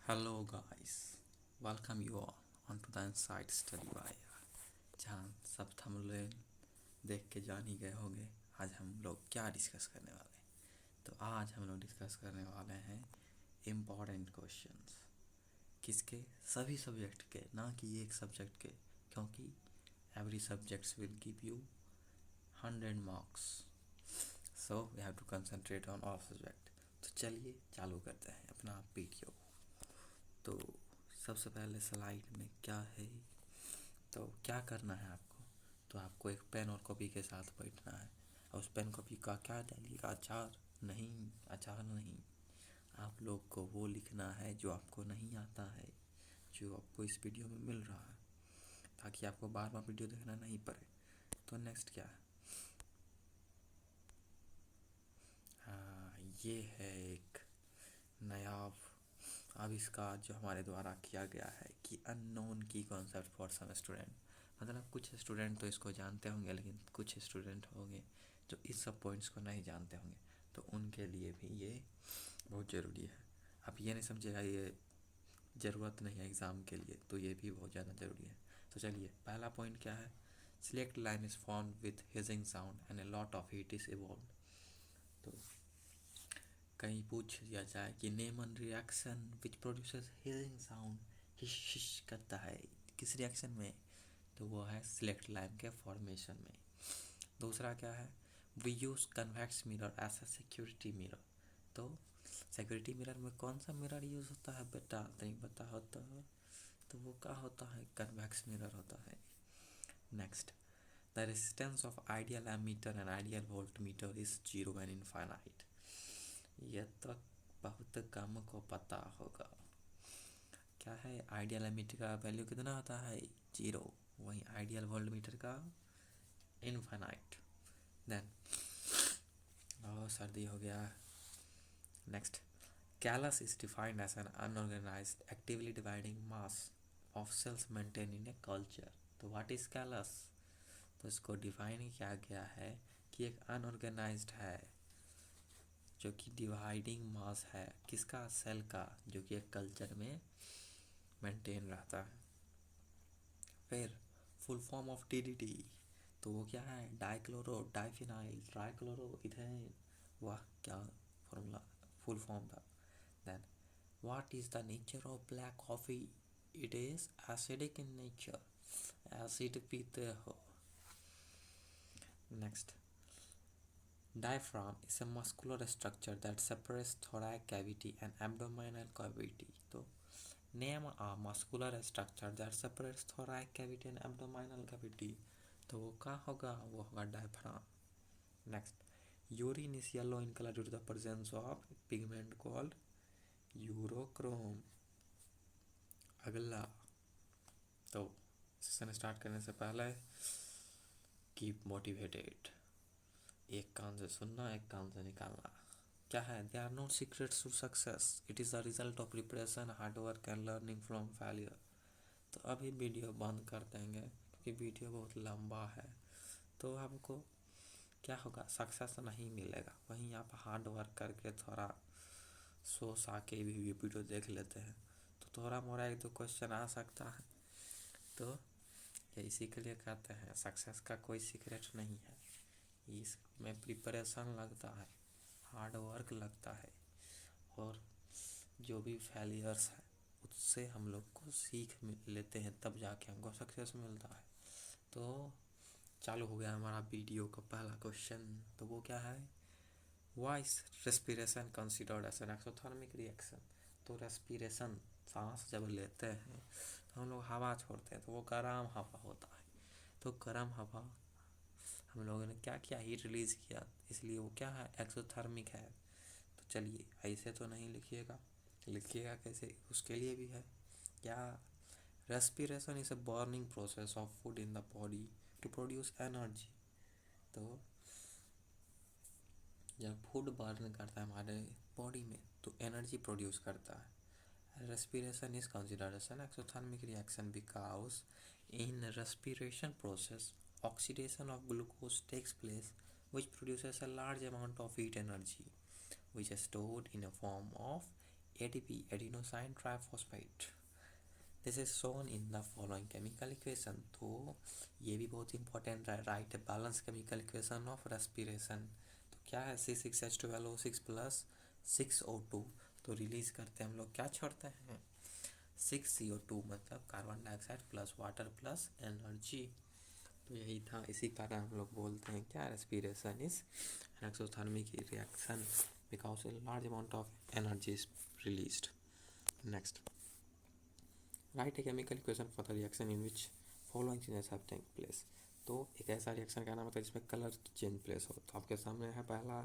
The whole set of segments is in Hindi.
Hello guys, welcome you all onto the Inside Study Wire, जहाँ सब थंबनेल देख के जान ही गए होंगे आज हम लोग क्या डिस्कस करने वाले हैं। तो आज हम लोग डिस्कस करने वाले हैं इम्पॉर्टेंट क्वेश्चंस। किसके? सभी सब्जेक्ट के, ना कि एक सब्जेक्ट के, क्योंकि every subjects will give you 100 marks, so we have to concentrate on all subject. तो चलिए चालू करते हैं अपना वीडियो। तो सबसे पहले स्लाइड में क्या है, तो क्या करना है आपको? तो आपको एक पेन और कॉपी के साथ बैठना है। और उस पेन कॉपी का क्या डालिएगा? अचार नहीं, अचार नहीं। आप लोग को वो लिखना है जो आपको नहीं आता है, जो आपको इस वीडियो में मिल रहा है, ताकि आपको बार बार वीडियो देखना नहीं पड़े। तो नेक्स्ट क्या है? हाँ, ये है एक नया आविष्कार जो हमारे द्वारा किया गया है कि अननोन की कॉन्सेप्ट फॉर सम स्टूडेंट। मतलब कुछ स्टूडेंट तो इसको जानते होंगे, लेकिन कुछ स्टूडेंट होंगे जो इस सब पॉइंट्स को नहीं जानते होंगे, तो उनके लिए भी ये बहुत ज़रूरी है। आप ये नहीं समझेगा ये ज़रूरत नहीं है एग्ज़ाम के लिए, तो ये भी बहुत ज़्यादा ज़रूरी है। तो चलिए, पहला पॉइंट क्या है? Slaked lime is form with hissing sound and a lot of heat is evolve. तो कहीं पूछ दिया जाए कि name an reaction which produces hissing sound, hiss करता है किस रिएक्शन में, तो वो है सिलेक्ट लाइन के फॉर्मेशन में। दूसरा क्या है? We use convex mirror as a security mirror. तो सिक्योरिटी मिरर में कौन सा मिरर यूज़ होता है बेटा? नहीं पता होता है तो वो क्या होता है? कन्वेक्स मिरर होता है। Next, the resistance of ideal ammeter and ideal voltmeter is zero and infinite. ये तो बहुत कम को पता होगा। क्या है? आइडियल एमीटर का वैल्यू कितना होता है? 0। वहीं आइडियल वोल्ट मीटर का इनफाइनाइट। देन सर्दी हो गया। Next, callus is defined as an unorganised actively dividing mass of cells maintain in a culture. तो व्हाट इज कैलस? तो इसको डिफाइन किया गया है कि एक अनऑर्गेनाइज्ड है जो कि डिवाइडिंग मास है किसका? सेल का, जो कि एक कल्चर में मेंटेन रहता है। फिर फुल फॉर्म ऑफ टीडीटी, तो वो क्या है? Dichloro diphenyl trichloro ethane. वाह, क्या फॉर्मूला, फुल फॉर्म था। Then what is the nature of black coffee? It is acidic in nature, acid पीते हो। Next, diaphragm is a muscular structure that separates thoracic cavity and abdominal cavity. तो name a muscular structure that separates thoracic cavity and abdominal cavity, तो वो क्या होगा? वो होगा diaphragm. Next, urine is yellow in color due to the presence of pigment called urochrome. अगला, तो सेशन स्टार्ट करने से पहले कीप मोटिवेटेड। एक कान से सुनना, एक कान से निकालना। क्या है? There are not secrets to success, it is the result of preparation, hard work and learning from failure. तो अभी वीडियो बंद कर देंगे क्योंकि वीडियो बहुत लंबा है। तो आपको क्या होगा? सक्सेस नहीं मिलेगा। वहीं आप हार्ड वर्क करके थोड़ा सोच आके भी वीडियो देख लेते हैं तो थोड़ा मोड़ा एक दो क्वेश्चन आ सकता है। तो ये इसी के लिए कहते हैं सक्सेस का कोई सीक्रेट नहीं है, इसमें प्रिपरेशन लगता है, हार्ड वर्क लगता है, और जो भी फेलियर्स है उससे हम लोग को सीख लेते हैं, तब जाके हमको सक्सेस मिलता है। तो चालू हो गया हमारा वीडियो का पहला क्वेश्चन। तो वो क्या है? Why is respiration considered as an exothermic reaction? तो रेस्पिरेशन, सांस जब लेते हैं तो हम लोग हवा छोड़ते हैं, तो वो गर्म हवा होता है। तो गर्म हवा हम लोगों ने क्या किया? हीट रिलीज किया, इसलिए वो क्या है? एक्सोथर्मिक है। तो चलिए, ऐसे तो नहीं लिखिएगा, लिखिएगा कैसे? उसके लिए भी है क्या? Respiration is a burning process of food in the body to produce energy. तो जब फूड बर्न करता है हमारे बॉडी में तो एनर्जी प्रोड्यूस करता है। Respiration is considered as an exothermic reaction because in respiration process oxidation of glucose takes place which produces a large amount of heat energy which is stored in a form of ADP, adenosine triphosphate. This is shown in the following chemical equation. तो ये भी बहुत इंपॉर्टेंट है, right balance chemical equation of respiration. तो क्या है, C6H12O6 प्लस 6O2। तो रिलीज करते हैं हम लोग, क्या छोड़ते हैं, 6CO2, मतलब carbon dioxide plus water plus energy. तो यही था, इसी कारण हम लोग बोलते हैं क्या, respiration is exothermic reaction because a large amount of energy is released. Next, write a chemical equation for the reaction in which following changes have take place. तो एक ऐसा रिएक्शन का नाम होता है जिसमें कलर चेंज प्लेस हो। तो आपके सामने है पहला,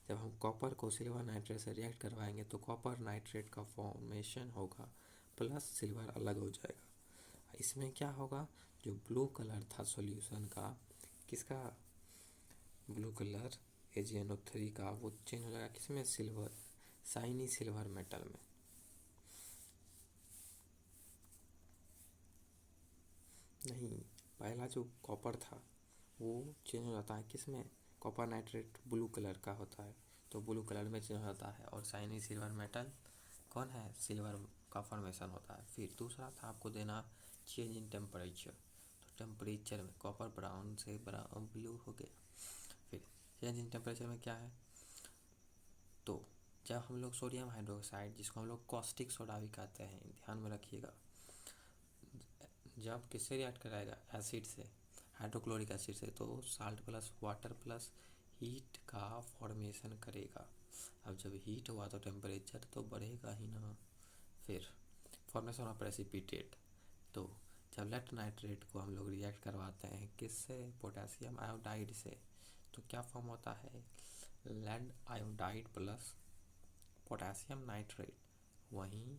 जब हम कॉपर को सिल्वर नाइट्रेट से रिएक्ट करवाएंगे तो कॉपर नाइट्रेट का फॉर्मेशन होगा प्लस सिल्वर अलग हो जाएगा। इसमें क्या होगा, जो ब्लू कलर था सॉल्यूशन का, किसका, ब्लू कलर AgNO3 का, वो चेंज हो जाएगा किसमें, सिल्वर, शाइनी सिल्वर मेटल में। नहीं, पहला जो कॉपर था वो चेंज हो जाता है किसमें, कॉपर नाइट्रेट ब्लू कलर का होता है, तो ब्लू कलर में चेंज हो जाता है। और शाइनी सिल्वर मेटल कौन है, सिल्वर का फॉर्मेशन होता है। फिर दूसरा था आपको देना चेंज इन टेम्परेचर। तो टेम्परेचर में कॉपर ब्राउन से ब्राउन ब्लू हो गया। फिर चेंज इन टेम्परेचर में क्या है, तो जब हम लोग सोडियम हाइड्रोक्साइड, जिसको हम लोग कॉस्टिक सोडा भी कहते हैं, ध्यान में रखिएगा, जब किससे रिएक्ट कराएगा, एसिड से, हाइड्रोक्लोरिक एसिड से, तो salt plus water plus heat का फॉर्मेशन करेगा। अब जब हीट हुआ तो टेम्परेचर तो बढ़ेगा ही ना। फिर फॉर्मेशन ऑफ प्रेसिपिटेट, तो जब लेड नाइट्रेट को हम लोग रिएक्ट करवाते हैं किससे, पोटेशियम आयोडाइड से, तो क्या फॉर्म होता है, lead iodide plus potassium nitrate. वहीं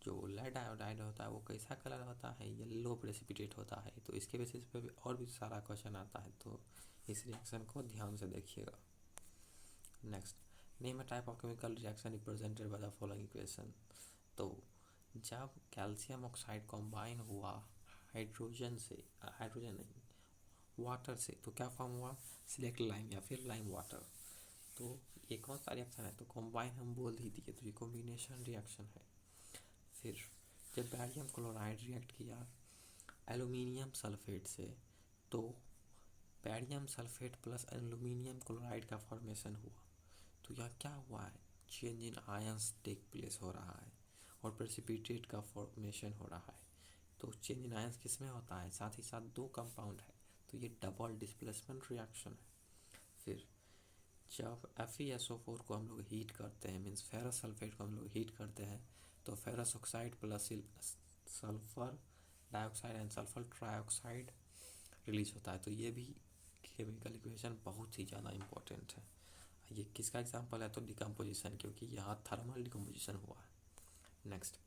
जो लेड आयोडाइड होता है वो कैसा कलर होता है, येलो प्रेसिपिटेट होता है। तो इसके बेसिस पे भी और भी सारा क्वेश्चन आता है, तो इस रिएक्शन को ध्यान से देखिएगा। Next, name a type of chemical reaction represented by the following equation. तो जब कैल्शियम ऑक्साइड कॉम्बाइन हुआ हाइड्रोजन से, हाइड्रोजन नहीं, वाटर से, तो क्या फॉर्म हुआ, सिलेक्ट लाइम या फिर लाइम वाटर। तो ये कौन सा रिएक्शन है, तो कॉम्बाइन हम बोल ही दिए, तो ये कॉम्बिनेशन रिएक्शन है। फिर जब बैरियम क्लोराइड रिएक्ट किया एल्यूमिनियम सल्फेट से, तो barium sulphate plus aluminium chloride का फॉर्मेशन हुआ। तो यहाँ क्या हुआ है, change in ions take place हो रहा है और प्रेसिपिटेट का फॉर्मेशन हो रहा है। तो चेंज इन आयंस किस में होता है, साथ ही साथ दो कंपाउंड है, तो ये डबल डिस्प्लेसमेंट रिएक्शन है। फिर जब FeSO4 को हम लोग हीट करते हैं, मीन्स फेरस सल्फेट को हम लोग हीट करते हैं, तो ferrous oxide plus sulphur dioxide and sulphur trioxide release होता है। तो ये भी केमिकल इक्वेशन बहुत ही ज़्यादा इंपॉर्टेंट है। ये किसका एग्जांपल है, तो डिकम्पोजिशन, क्योंकि यहाँ थर्मल डिकम्पोजिशन हुआ है। Next,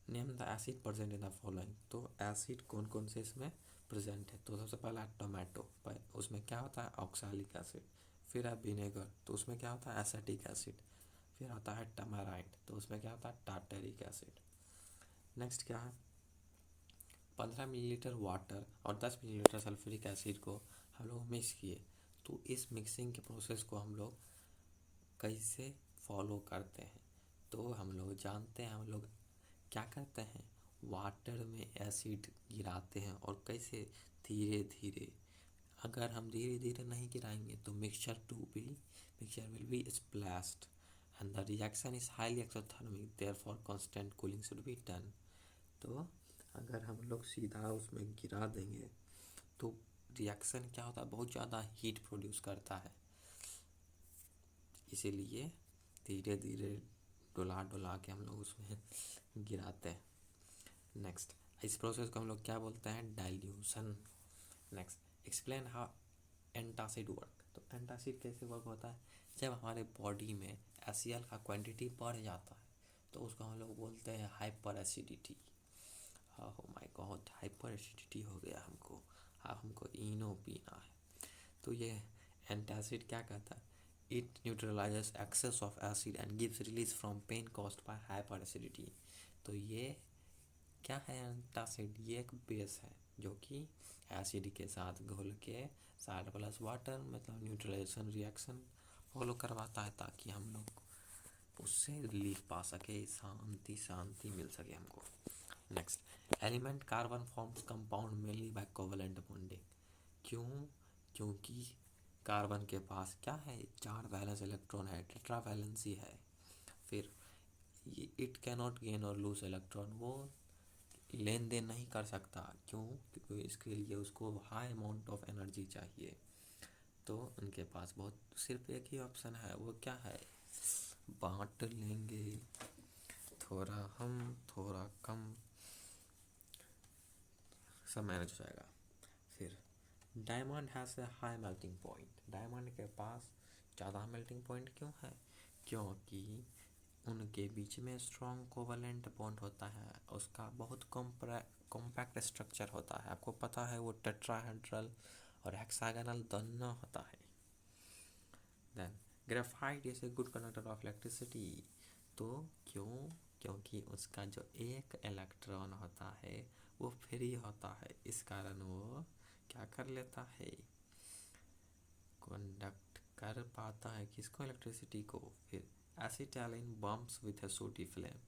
name the acid present in the following. तो एसिड कौन कौन से इसमें प्रेजेंट है, तो सबसे पहला टोमेटो, उसमें क्या होता है, ऑक्सैलिक एसिड। फिर है विनेगर, तो उसमें क्या होता है, एसिटिक एसिड। फिर आता है टमाराइट, तो उसमें क्या होता है, टार्टरिक एसिड। नेक्स्ट क्या है, 15 मिलीलीटर वाटर और 10 मिलीलीटर सल्फ्यूरिक एसिड को हम लोग मिक्स किए। तो इस मिक्सिंग के प्रोसेस को हम लोग कैसे फॉलो करते हैं, तो हम लोग जानते हैं, हम लोग क्या करते हैं, वाटर में एसिड गिराते हैं और कैसे, धीरे धीरे। अगर हम धीरे धीरे नहीं गिराएंगे तो mixture will be splashed and the reaction is highly exothermic, therefore constant cooling should be done. तो अगर हम लोग सीधा उसमें गिरा देंगे तो रिएक्शन क्या होता है, बहुत ज़्यादा हीट प्रोड्यूस करता है, इसीलिए धीरे धीरे डुला डुला के हम लोग उसमें गिराते हैं। नेक्स्ट, इस प्रोसेस को हम लोग क्या बोलते हैं, dilution. Next, explain how antacid work. तो एंटासिड कैसे वर्क होता है, जब हमारे बॉडी में HCl का क्वांटिटी बढ़ जाता है तो उसको हम लोग बोलते हैं hyper acidity. Oh my God, hyper acidity हो गया हमको, अब हमको इनो पीना है। तो ये एंटासिड क्या कहता है, it neutralises excess of acid and gives relief from pain caused by hyperacidity. तो ये क्या है, एंटासिड, ये एक बेस है जो कि एसिड के साथ घुल के साल्ट प्लस वाटर मतलब न्यूट्रलाइजेशन रिएक्शन फॉलो करवाता है, ताकि हम लोग उससे रिलीफ पा सके, शांति शांति मिल सके हमको। Next, element carbon forms compound mainly by covalent bonding. क्यों? क्योंकि कार्बन के पास क्या है, 4 वैलेंस इलेक्ट्रॉन है, टेट्रा वैलेंसी है। फिर इट कैनॉट गेन और लूज इलेक्ट्रॉन, वो लेन देन नहीं कर सकता। क्यों? क्योंकि इसके लिए उसको हाई अमाउंट ऑफ एनर्जी चाहिए। तो उनके पास बहुत सिर्फ एक ही ऑप्शन है, वो क्या है, बांट लेंगे, थोड़ा हम थोड़ा कम, सब मैनेज हो जाएगा। फिर diamond has a high melting point. Diamond के पास ज़्यादा मेल्टिंग पॉइंट क्यों है? क्योंकि उनके बीच में स्ट्रॉन्ग कोवेलेंट बॉन्ड होता है, उसका बहुत कॉम्पैक्ट स्ट्रक्चर होता है। आपको पता है वो टेट्राहेड्रल और हेक्सागोनल दोनों होता है। Then graphite is a good conductor of electricity. तो क्यों? क्योंकि उसका जो एक इलेक्ट्रॉन होता है वो फ्री होता है, इस कारण वो क्या कर लेता है, कंडक्ट कर पाता है किसको, इलेक्ट्रिसिटी को। फिर एसिटाइलिन बम्प्स विथ ए सूटी फ्लेम।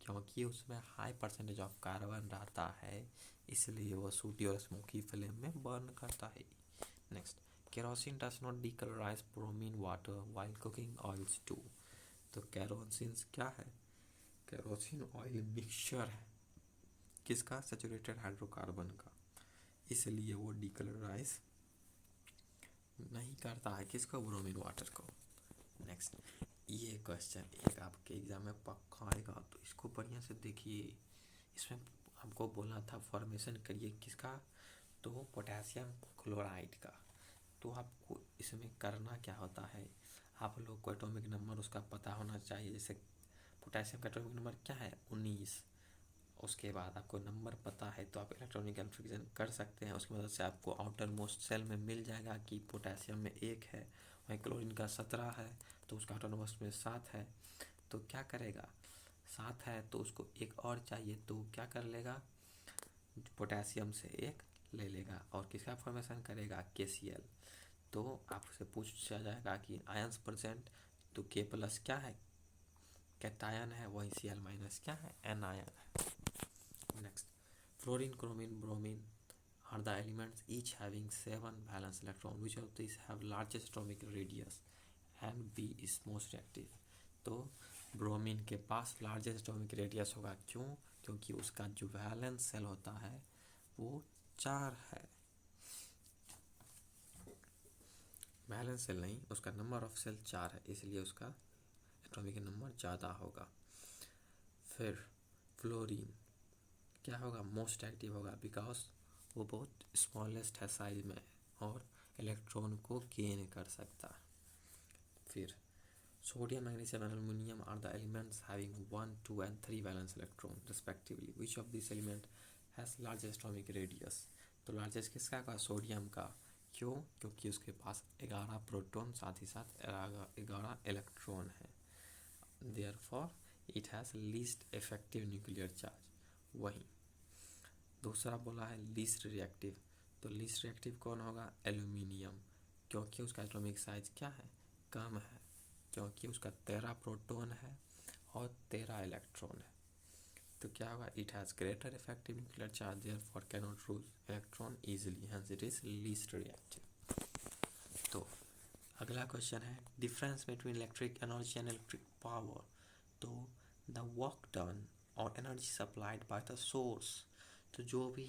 क्योंकि उसमें हाई परसेंटेज ऑफ कार्बन रहता है, इसलिए वो सूटी और स्मोकी फ्लेम में बर्न करता है। Next, kerosene does not decolourise bromine water while cooking oils too. तो केरोसिन क्या है, केरोसिन ऑयल मिक्सचर है किसका, सैचुरेटेड हाइड्रोकार्बन का, इसलिए वो डीकलराइज नहीं करता है किसको, ब्रोमीन वाटर को। नेक्स्ट, ये क्वेश्चन एक आपके एग्जाम में पक्का आएगा, तो इसको बढ़िया से देखिए। इसमें आपको बोलना था फॉर्मेशन करिए किसका, तो पोटेशियम क्लोराइड का। तो आपको इसमें करना क्या होता है, आप लोग को एटॉमिक नंबर उसका पता होना चाहिए। जैसे पोटेशियम का एटॉमिक नंबर क्या है, 19। उसके बाद आपको नंबर पता है तो आप इलेक्ट्रॉनिक कैलकुलेशन कर सकते हैं। उसकी मदद से आपको आउटर मोस्ट सेल में मिल जाएगा कि पोटेशियम में 1 है, वहीं क्लोरीन का 17 है, तो उसका आउटर मोस्ट में 7 है। तो क्या करेगा, 7 है तो उसको एक और चाहिए, तो क्या कर लेगा, पोटेशियम से 1 ले लेगा और किसका फॉर्मेशन करेगा, KCl। तो आपसे पूछा जाएगा कि आयंस परसेंट, तो K+ क्या है, कैटायन है, वही Cl- क्या है, एनायन है। Next, fluorine, chlorine, bromine are the elements each having 7 valence electron. Which of these have largest atomic radius and B is most reactive? तो ब्रोमीन के पास लार्जेस्ट एटॉमिक रेडियस होगा। क्यों? क्योंकि उसका जो वैलेंस सेल होता है वो 4 है, वैलेंस सेल नहीं, उसका नंबर ऑफ सेल 4 है, इसलिए उसका एटॉमिक नंबर ज़्यादा होगा। फिर फ्लोरीन क्या होगा, मोस्ट एक्टिव होगा, बिकॉज वो बहुत स्मॉलेस्ट है साइज में और इलेक्ट्रॉन को गेन कर सकता है। फिर sodium, magnesium and aluminium are the elements having 1, 2 and 3 valence electron respectively. Which of this element has largest atomic radius? तो लार्जेस्ट किसका का, सोडियम का। क्यों? क्योंकि उसके पास 11 प्रोटॉन साथ ही साथ 11 इलेक्ट्रॉन है, therefore it has least effective nuclear charge. वहीं दूसरा बोला है लीस्ट रिएक्टिव, तो लीस्ट रिएक्टिव कौन होगा, एल्यूमिनियम। क्योंकि उसका एटॉमिक साइज क्या है, कम है, क्योंकि उसका 13 प्रोटॉन है और 13 इलेक्ट्रॉन है। तो क्या होगा, it has greater effective nuclear charge, therefore cannot loose electron easily, hence it is least reactive. तो अगला क्वेश्चन है difference between electric energy and electric power. तो द वर्क डन और energy supplied by the source. तो जो भी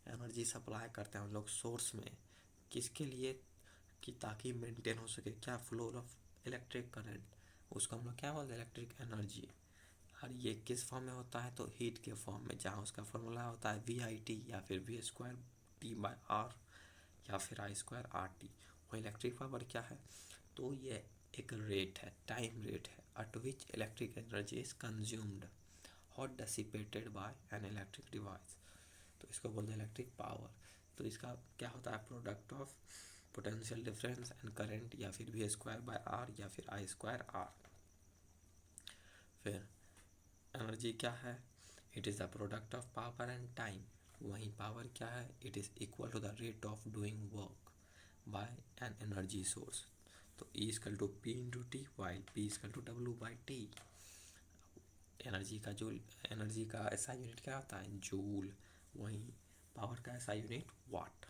एनर्जी सप्लाई करते हैं हम लोग सोर्स में, किसके लिए, कि ताकि मेंटेन हो सके क्या, फ्लो ऑफ इलेक्ट्रिक करंट, उसको हम लोग क्या बोलते हैं, इलेक्ट्रिक एनर्जी। और ये किस फॉर्म में होता है, तो हीट के फॉर्म में, जहाँ उसका फॉर्मूला होता है VIT या फिर V²T/R या फिर I²RT। वही इलेक्ट्रिक पावर क्या है, तो ये एक रेट है, टाइम रेट है, at which electric energy is consumed और dissipated by an electric device. तो इसको बोलते हैं इलेक्ट्रिक पावर। तो इसका क्या होता है, product of potential difference and current, या फिर V²/R या फिर I²R। फिर एनर्जी क्या है, it is the product of power and time. वहीं पावर क्या है, it is equal to the rate of doing work by an energy source. तो E = P × T while P = W/T। Energy का ऐसा यूनिट क्या होता है, जूल। वहीं पावर का ऐसा यूनिट वाट।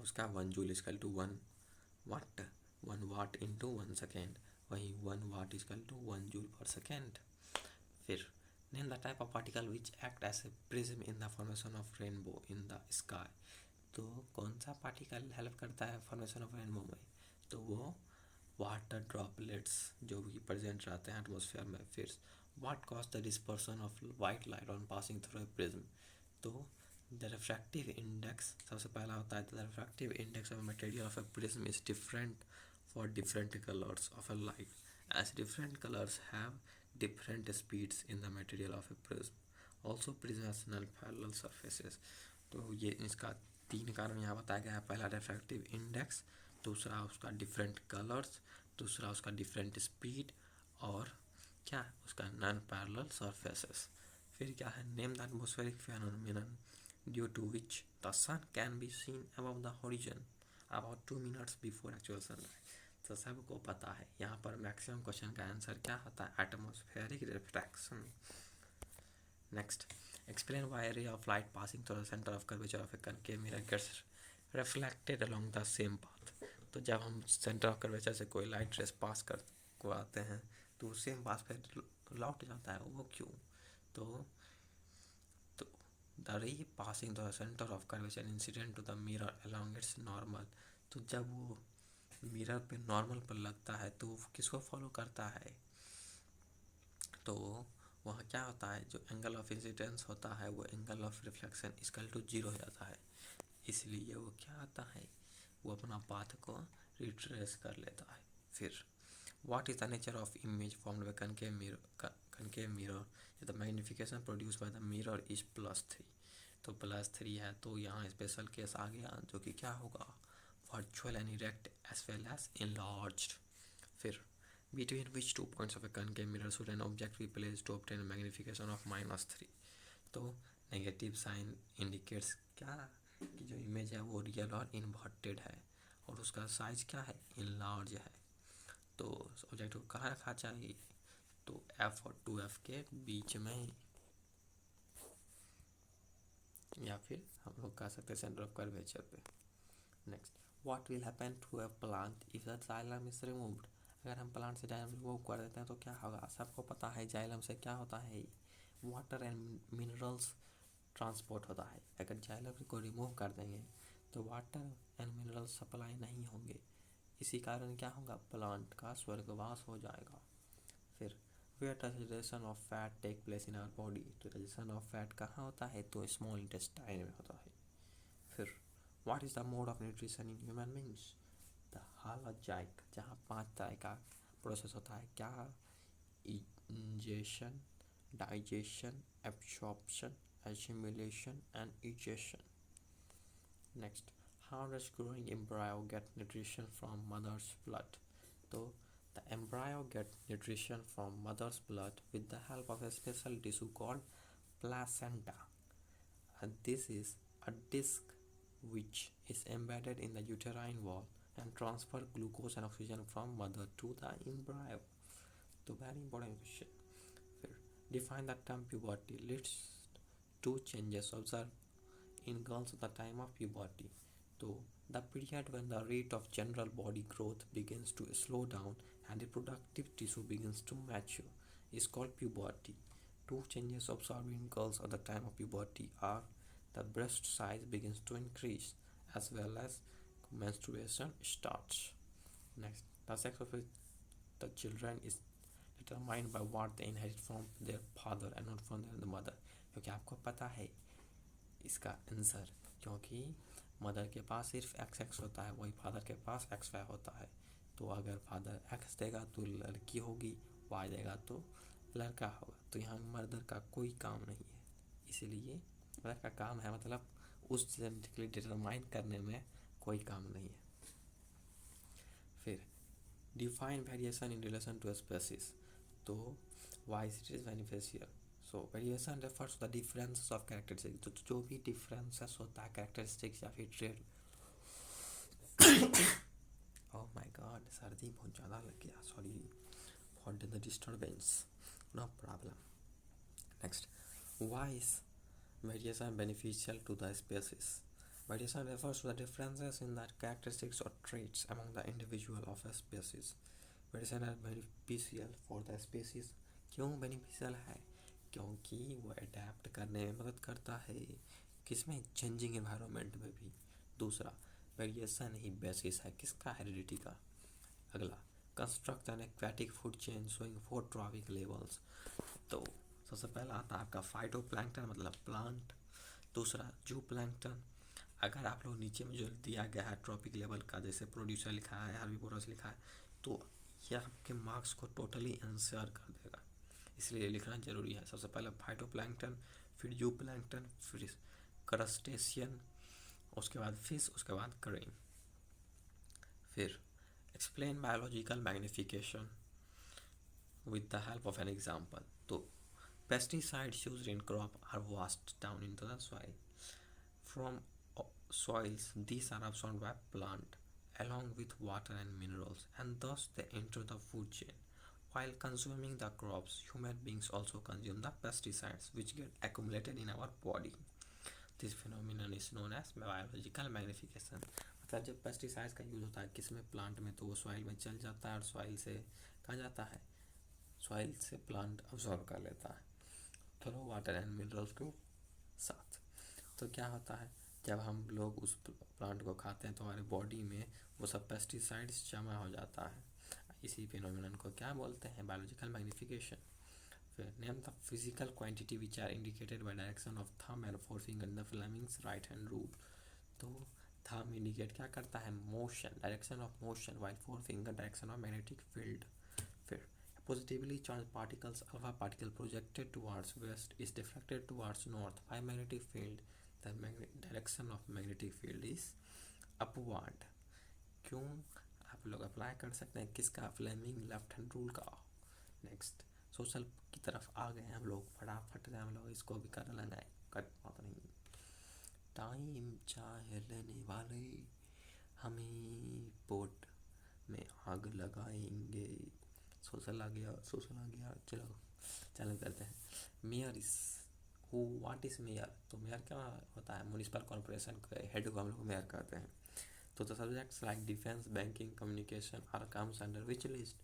उसका 1 joule is equal to 1 watt, 1 watt into 1 second. वहीं 1 वाट इजकल टू 1 जूल/सेकेंड। फिर name the type of particle which act as a prism in the formation of rainbow in the sky. तो कौन सा पार्टिकल हेल्प करता है फॉर्मेशन ऑफ रेनबो में, तो वो वाटर ड्रॉपलेट्स जो भी प्रेजेंट रहते हैं एटमॉस्फेयर में। फिर what cause the dispersion of white light on passing through a prism. तो द रिफ्रैक्टिव इंडेक्स सबसे पहला होता है, the refractive index of material of a prism is different for different colours of a light as different colours have different speeds in the material of a prism. Also prism has non-parallel surfaces. तो ये इसका 3 कारण यहाँ बताया गया है। पहला रिफ्रैक्टिव इंडेक्स, दूसरा उसका डिफरेंट कलर्स, दूसरा उसका डिफरेंट स्पीड, और क्या उसका नॉन पैरेलल सरफेसेस। फिर क्या है, name the atmospheric phenomenon due to which the sun can be seen above the horizon about 2 minutes before actual sunrise. तो सबको पता है यहाँ पर मैक्सिमम क्वेश्चन का आंसर क्या होता है, atmospheric refraction. Next, explain why ray of light passing through the centre of curvature of a concave mirror gets reflected along the same path. तो जब हम सेंटर ऑफ कर्वेचर से कोई लाइट रेस पास कर को आते हैं तो सेम पाथ पे लौट जाता है, वो क्यों। तो the ray passing through the centre of curvature incident to the mirror along its normal. तो जब वो मिरर पे नॉर्मल पर लगता है तो किसको फॉलो करता है, तो वहाँ क्या होता है, जो एंगल ऑफ इंसिडेंस होता है वो angle of reflection equal to 0 हो जाता है। इसलिए वो क्या आता है, वो अपना पाथ को रिट्रेस कर लेता है। फिर what is the nature of image formed by concave mirror, the magnification produce by the mirror is +3। तो +3 है, तो यहाँ स्पेशल केस आ गया जो कि क्या होगा, virtual and erect as well as enlarged. फिर between which 2 points of a concave mirror should an object be placed to obtain a magnification of -3। तो नेगेटिव साइन इंडिकेट्स क्या, कि जो इमेज है वो रियल और इन्वर्टेड है और उसका साइज क्या है, इनलार्ज है। तो ऑब्जेक्ट को कहाँ रखा चाहिए, तो F और 2F के बीच में, या फिर हम लोग कह सकते हैं सेंटर ऑफ कर्वेचर पे। Next, what will happen to a plant if the xylem is removed. अगर हम प्लांट से जाइलम रिमूव कर देते हैं तो क्या होगा, सबको पता है जाइलम से क्या होता है, वाटर एंड मिनरल्स ट्रांसपोर्ट होता है। अगर जाइलम को रिमूव कर देंगे तो वाटर एंड मिनरल्स सप्लाई नहीं होंगे, इसी कारण क्या होगा, प्लांट का स्वर्गवास हो जाएगा। फिर where digestion of fat take place in our body. तो डाइजेशन ऑफ फैट कहाँ होता है, तो स्मॉल इंटेस्टाइन में होता है। फिर what is the mode of nutrition in human beings, the holozoic, जहाँ 5 तरह का प्रोसेस होता है, क्या, ingestion, digestion, absorption, assimilation and egestion. Next, how does growing embryo get nutrition from mother's blood. तो the embryo get nutrition from mother's blood with the help of a special tissue called placenta, and this is a disc which is embedded in the uterine wall and transfer glucose and oxygen from mother to the embryo. तो very important question. फिर define the term puberty. List 2 changes observed in girls at the time of puberty. तो the period when the rate of general body growth begins to slow down and reproductive tissue begins to mature is called puberty. 2 changes observed in girls at the time of puberty are the breast size begins to increase as well as menstruation starts. Next, the sex of the children is determined by what they inherit from their father and not from their mother. क्योंकि आपको पता है इसका आंसर, क्योंकि मदर के पास सिर्फ XX होता है, वही फादर के पास XY होता है। तो अगर फादर X देगा तो लड़की होगी, Y देगा तो लड़का होगा। तो यहाँ मदर का कोई काम नहीं है, इसलिए मदर का काम है मतलब उस जेनेटिकली डिटरमाइन करने में कोई काम नहीं है। फिर define variation in relation to species. तो why it is beneficial. So variation refers to the differences of characteristics. तो जो भी डिफरेंसेस होता है कैरेक्टरिस्टिक्स या फिर ट्रेड। ओह माय गॉड, सर्दी बहुत ज़्यादा लग गया, sorry. for the disturbance. No problem. Next, why is variation beneficial to the species? Variation refers to the differences in the characteristics or traits among the individual of a species. Variation is beneficial for the species. क्यों beneficial है? क्योंकि वो अडेप्ट करने में मदद करता है, किसमें, चेंजिंग एनवायरनमेंट में भी। दूसरा, वेरिएशन ही बेसिस है किसका, हेरिडिटी का। अगला, construct N aquatic food chain showing 4 trophic levels. तो सबसे पहला आता है आपका फाइटोप्लैंक्टन मतलब प्लांट। दूसरा, जूप्लैंक्टन। अगर आप लोग नीचे में जो दिया गया है ट्रॉपिक लेवल का, जैसे प्रोड्यूसर लिखा है, हर्बीवोरस लिखा है, तो यह आपके मार्क्स को टोटली आंसर कर देगा, इसलिए लिखना जरूरी है। सबसे पहले फाइटोप्लैंक्टन, फिर जूप्लैंक्टन, फिर क्रस्टेशियन, उसके बाद फिश, उसके बाद क्रेन। फिर explain biological magnification with the help of an example. तो pesticides used in crop are washed down into the soil. From soils, these are absorbed by plant along with water and minerals, and thus they enter the food chain. While consuming the crops, human beings also consume the pesticides which get accumulated in our body. This phenomenon is known as biological magnification. मतलब जब पेस्टिसाइड्स का यूज़ होता है किसमें, प्लांट में, तो वो सॉइल में चल जाता है और सॉइल से कहाँ जाता है, सॉइल से प्लांट अब्जॉर्ब कर लेता है थ्रू वाटर एंड मिनरल्स के साथ। तो क्या होता है, जब हम लोग उस प्लांट को खाते हैं तो हमारी बॉडी में वो सब पेस्टिसाइड्स जमा हो जाता है। इसी फिनोमिनन को क्या बोलते हैं, बायोलॉजिकल मैग्निफिकेशन। फिर name the physical quantity which are indicated by direction of thumb and forefinger in the Fleming's right hand rule. तो थंब इंडिकेट क्या करता है, motion, direction of motion, while forefinger direction of magnetic field. फिर positively charged particles, alpha particle projected towards west is deflected towards north by magnetic field. The direction of magnetic field is upward. क्यों, आप लोग अप्लाई कर सकते हैं किसका, फ्लेमिंग लेफ्ट हैंड रूल का। नेक्स्ट, सोशल की तरफ आ गए हम लोग, फटाफट से हम लोग इसको भी कर लेना है, कट बात नहीं। टाइम चाहे लेने वाले हमें पोट में आग लगाएंगे। सोशल आ गया, चलो चालू करते हैं। Mayor is who, what is mayor. तो मेयर क्या होता है, म्यूनिसिपल कॉर्पोरेशन के हेड को हम लोग मेयर कहते हैं। तो the subjects like defence, banking, communication are comes under which list,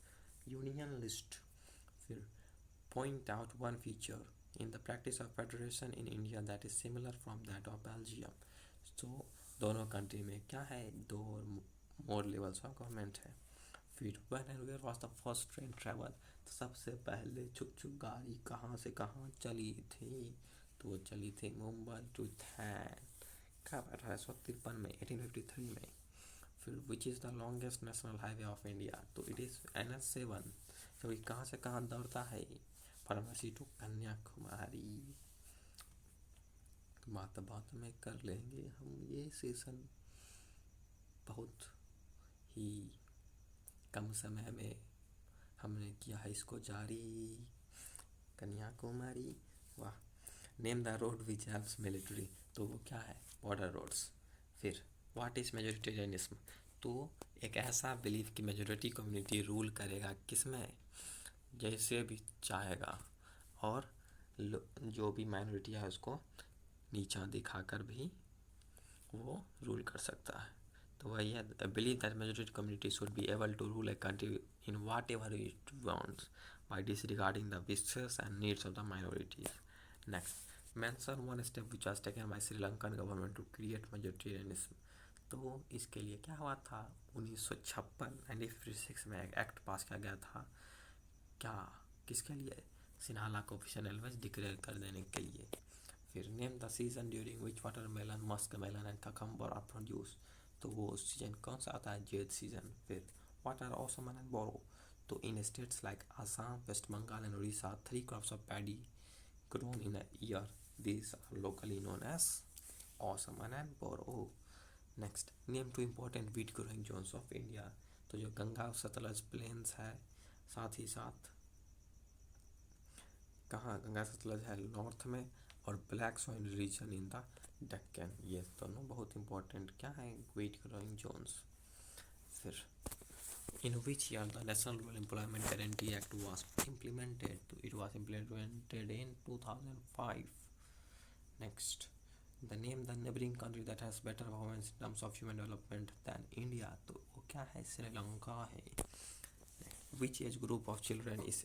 union list. फिर point out one feature in the practice of federation in India that is similar from that of Belgium. तो दोनों कंट्री में क्या है, दो मोर लेवल्स ऑफ गवर्नमेंट है। फिर when and where was the first train travel, तो सबसे पहले छुक छुक गाड़ी कहाँ से कहाँ चली थी, तो वो चली थी मुंबई टू थैन, कब, 1853 में, 1853 में। फिर which is the longest national highway of India, तो इट इज़ NH7। तो ये कहाँ से कहाँ दौड़ता है, फार्मेसी टू कन्याकुमारी। बात में कर लेंगे हम, ये सेशन बहुत ही कम समय में हमने किया है इसको जारी। कन्याकुमारी, वाह। Name the road which helps military, तो वो क्या है, बॉर्डर रोड्स। फिर व्हाट इज मेजोरिटेरियनिज्म, तो एक ऐसा बिलीफ कि मेजोरिटी कम्युनिटी रूल करेगा किसमें, जैसे भी चाहेगा, और जो भी माइनॉरिटी है उसको नीचा दिखाकर भी वो रूल कर सकता है। तो वही है, believe that majority community should be able to rule a country in whatever it wants by disregarding the wishes and needs of the minorities. Next, mention one step which was taken by Sri Lankan government to create majoritarianism. तो इसके लिए क्या हुआ था, 1956 में एक एक्ट पास किया गया था, क्या, किसके लिए, सिन्हाला को ऑफिशियल लैंग्वेज डिक्लेयर कर देने के लिए। फिर name the season during which watermelon, Musk melon and cucumber are produce, तो वो सीजन कौन सा आता है, जेद सीजन। फिर व्हाट आर ऑसमन एंड बोरो, तो इन states like Assam, waste Bengal and Orissa 3 crops of paddy grown in a year, these are locally known as osman and boro. Next, name 2 important wheat growing zones of India, तो जो गंगा सतलज प्लेन्स है, साथ ही साथ कहाँ, गंगा सतलज है नॉर्थ में, और black soil region in the Deccan, ये दोनों बहुत इंपॉर्टेंट क्या है, व्हीट ग्रोइंग जोन्स। फिर In which year the National Rural Employment Guarantee Act was implemented? It was implemented in 2005. Next, the name the neighboring country that has better performance in terms of human development than India. तो वो क्या है? श्रीलंका है. Which age group of children is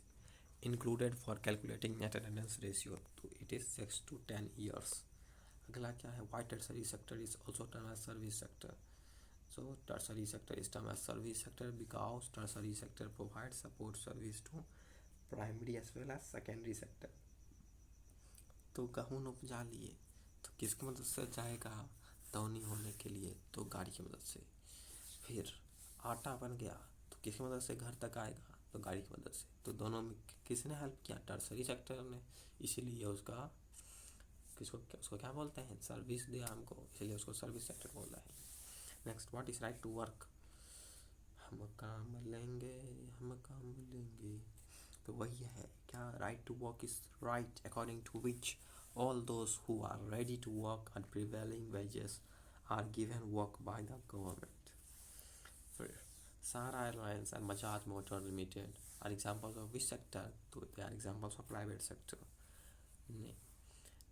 included for calculating net attendance ratio? तो it is 6 to 10 years. अगला क्या है? Why tertiary sector is also termed as service sector? So tertiary sector is termed as service sector because tertiary sector provides support service to primary as well as secondary sector. तो गेहूँ उपजा लिए तो किसकी मदद से जाएगा? दौनी होने के लिए तो गाड़ी की मदद से. फिर आटा बन गया तो किसकी मदद से घर तक आएगा? तो गाड़ी की मदद से. तो दोनों में किसने हेल्प किया? टर्सरी सेक्टर ने. इसीलिए उसका उसको क्या बोलते हैं? सर्विस दिया हमको, इसलिए उसको सर्विस सेक्टर बोला है. Next, what is right to work? हम काम लेंगे, हम काम लेंगे. तो वही है क्या? Right to work is right according to which all those who are ready to work at prevailing wages are given work by the government. Sahara Airlines and Bajaj Motor Limited are examples of which sector? So they are examples of private sector.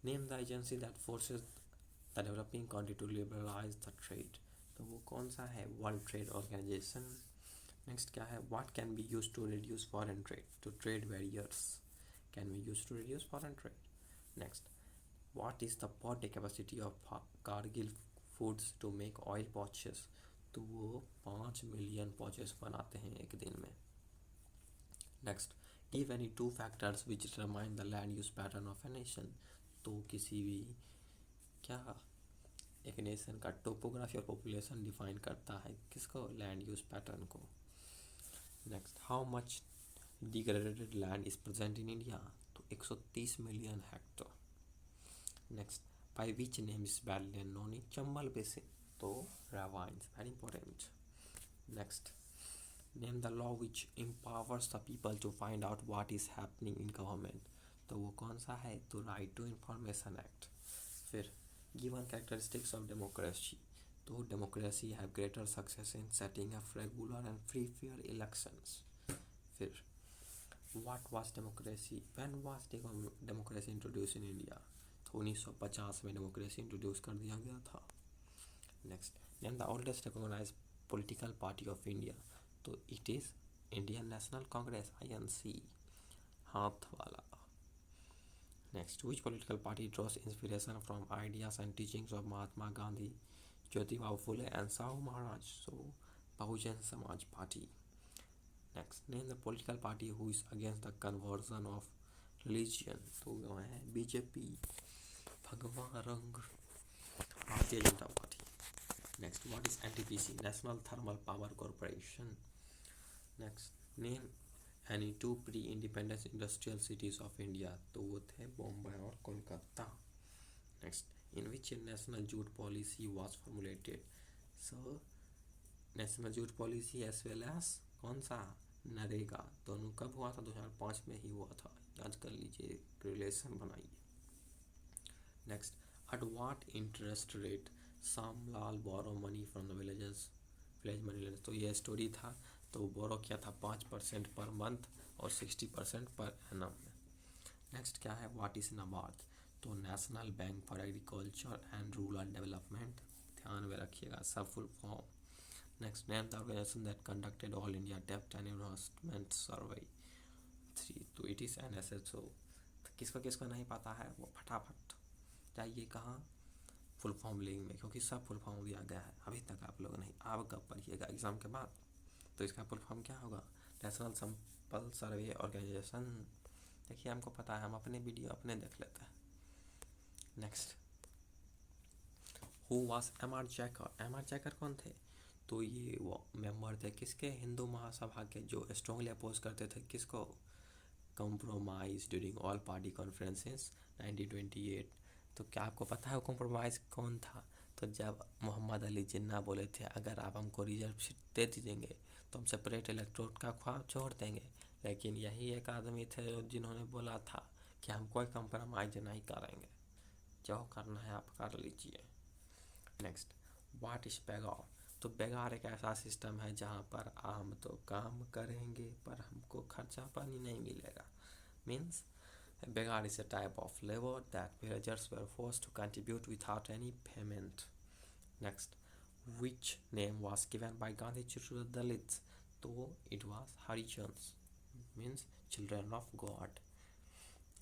Name the agency that forces the developing country to liberalize the trade. तो वो कौन सा है? World Trade Organization. Next क्या है? What can be used to reduce foreign trade? To trade barriers can be used to reduce foreign trade. Next, what is the per day capacity of Cargill Foods to make oil pouches? तो वो 5 million pouches बनाते हैं एक दिन में. Next, give any two factors which determine the land use pattern of a nation. तो किसी भी क्या एक नेशन का टोपोग्राफी और पॉपुलेशन डिफाइन करता है किसको? लैंड यूज पैटर्न को. Next, how much degraded land is present in India? तो 130 million hectare. Next, by which name is badland known in Chambal basin? तो ravines, very important. Next, name the law which empowers the people to find out what is happening in government. तो वो कौन सा है? तो राइट टू इंफॉर्मेशन एक्ट. फिर गिवन कैरेक्टरिस्टिक्स ऑफ डेमोक्रेसी. तो democracy have greater success in setting up regular and free fair elections. फिर what was democracy? When was democracy introduce in India? तो 1950 में डेमोक्रेसी इंट्रोड्यूस कर दिया गया था. Next, name the oldest recognised political party of India. तो it is Indian National Congress, INC, हाथ वाला. Next, which political party draws inspiration from ideas and teachings of Mahatma Gandhi, Jyotirao Phule and Sahu Maharaj? So, Bahujan Samaj Party. Next, name the political party who is against the conversion of religion. तो वो है BJP, भगवा रंग, Bharatiya Janata party. Next, what is NTPC? National Thermal Power Corporation. Next, name any two pre-independence industrial cities of India. तो वो थे बॉम्बे और Kolkata. Next, in which year national jute policy was formulated? So, national jute policy as well as कौन सा? नरेगा. दोनों कब हुआ था? 2005 में ही हुआ था. याद कर लीजिए, रिलेशन बनाइए. Next, at what interest rate Samlal borrow money from the village money lenders? तो ये स्टोरी था. तो बोरो किया था 5% पर मंथ और 60% पर एनम में. नेक्स्ट क्या है? What is NABARD? तो national bank for agriculture and rural development. ध्यान में रखिएगा, सब full form. Next, name the organisation that conducted all India डेब्ट एंड इन्वेस्टमेंट सर्वे. 3. तो इट इज़ NSSO. तो किसको किसको नहीं पता है वो फटाफट जाइए कहाँ? फुल फॉर्म लिंक में, क्योंकि सब फुल फॉर्म दिया गया है. अभी तक आप लोग नहीं, आप कब पढ़िएगा एग्ज़ाम के बाद. तो इसका फुल फॉर्म क्या होगा? National sample survey organisation. देखिए, हमको पता है, हम अपने वीडियो अपने देख लेते हैं. Next, who was MR जैकर? MR जैकर कौन थे? तो ये वो मेंबर थे किसके? हिंदू महासभा के, जो स्ट्रांगली अपोज करते थे किसको? Compromise during all party conferences 1928. तो क्या आपको पता है कॉम्प्रोमाइज़ कौन था? तो जब मोहम्मद अली जिन्ना बोले थे अगर आप हमको रिजर्व सीट दे दीजिएंगे तो हम सेपरेट इलेक्ट्रोड का ख्वाब छोड़ देंगे. लेकिन यही एक आदमी थे जिन्होंने बोला था कि हम कोई कंप्रोमाइज नहीं करेंगे, जो करना है आप कर लीजिए. Next, what is begar? तो बेगार एक ऐसा सिस्टम है जहाँ पर हम तो काम करेंगे पर हमको खर्चा पानी नहीं मिलेगा। Means begar is a type of labor that villagers were forced to contribute without any payment. Next, which name was given by Gandhi to the Dalits? So it was Harijans, means children of God.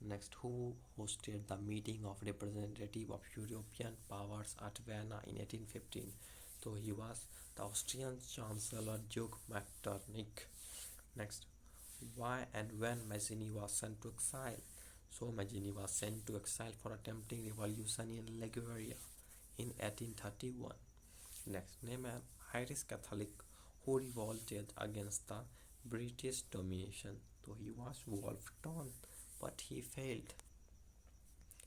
Next, who hosted the meeting of representative of European powers at Vienna in 1815? So he was the Austrian Chancellor Duke Metternich. Next, why and when Mazzini was sent to exile? So Mazzini was sent to exile for attempting revolution in Liguria in 1831. Next, name an Irish Catholic who revolted against the British domination. So he was Wolfe but he failed.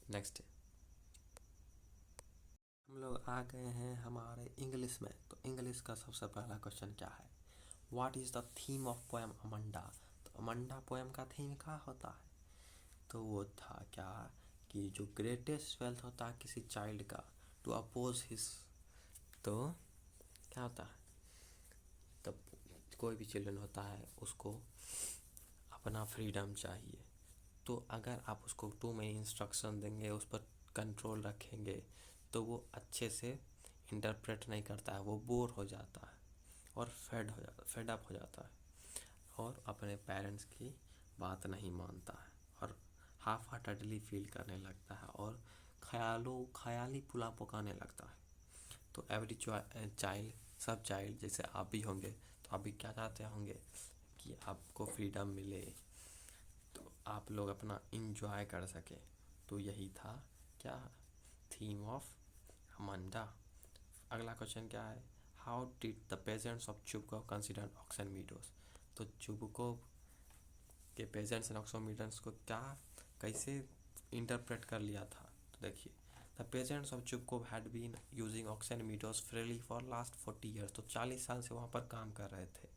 Next, हम लोग आ गए हैं हमारे इंग्लिश में। तो इंग्लिश का सबसे पहला क्वेश्चन क्या है? What is the theme of poem Amanda? तो अमंडा पोएम का थीम क्या होता है? तो वो था क्या कि जो ग्रेटेस्ट वेल्थ होता है किसी चाइल्ड का टू अपोज हिज, तो क्या होता है? तब कोई भी चिल्ड्रन होता है उसको अपना फ्रीडम चाहिए। तो अगर आप उसको टू में इंस्ट्रक्शन देंगे, उस पर कंट्रोल रखेंगे, तो वो अच्छे से इंटरप्रेट नहीं करता है, वो बोर हो जाता है और फेड अप हो जाता है और अपने पेरेंट्स की बात नहीं मानता है और हाफ हार्टेडली फील करने लगता है और ख्याली पुला पकाने लगता है। तो एवरी चाइल्ड, सब चाइल्ड जैसे आप भी होंगे, तो आप भी क्या चाहते होंगे कि आपको फ्रीडम मिले, तो आप लोग अपना इंजॉय कर सके। तो यही था क्या थीम ऑफ अमंडा। अगला क्वेश्चन क्या है? How did the peasants of Chubukov consider Oxen Meadows? तो चुबकोव के पेजेंट्स एंड ऑक्सन मीडोज को क्या कैसे इंटरप्रेट कर लिया था? तो देखिए, the peasants of Chubukov had been using Oxen Meadows freely for last 40 years. तो 40 साल से वहाँ पर काम कर रहे थे।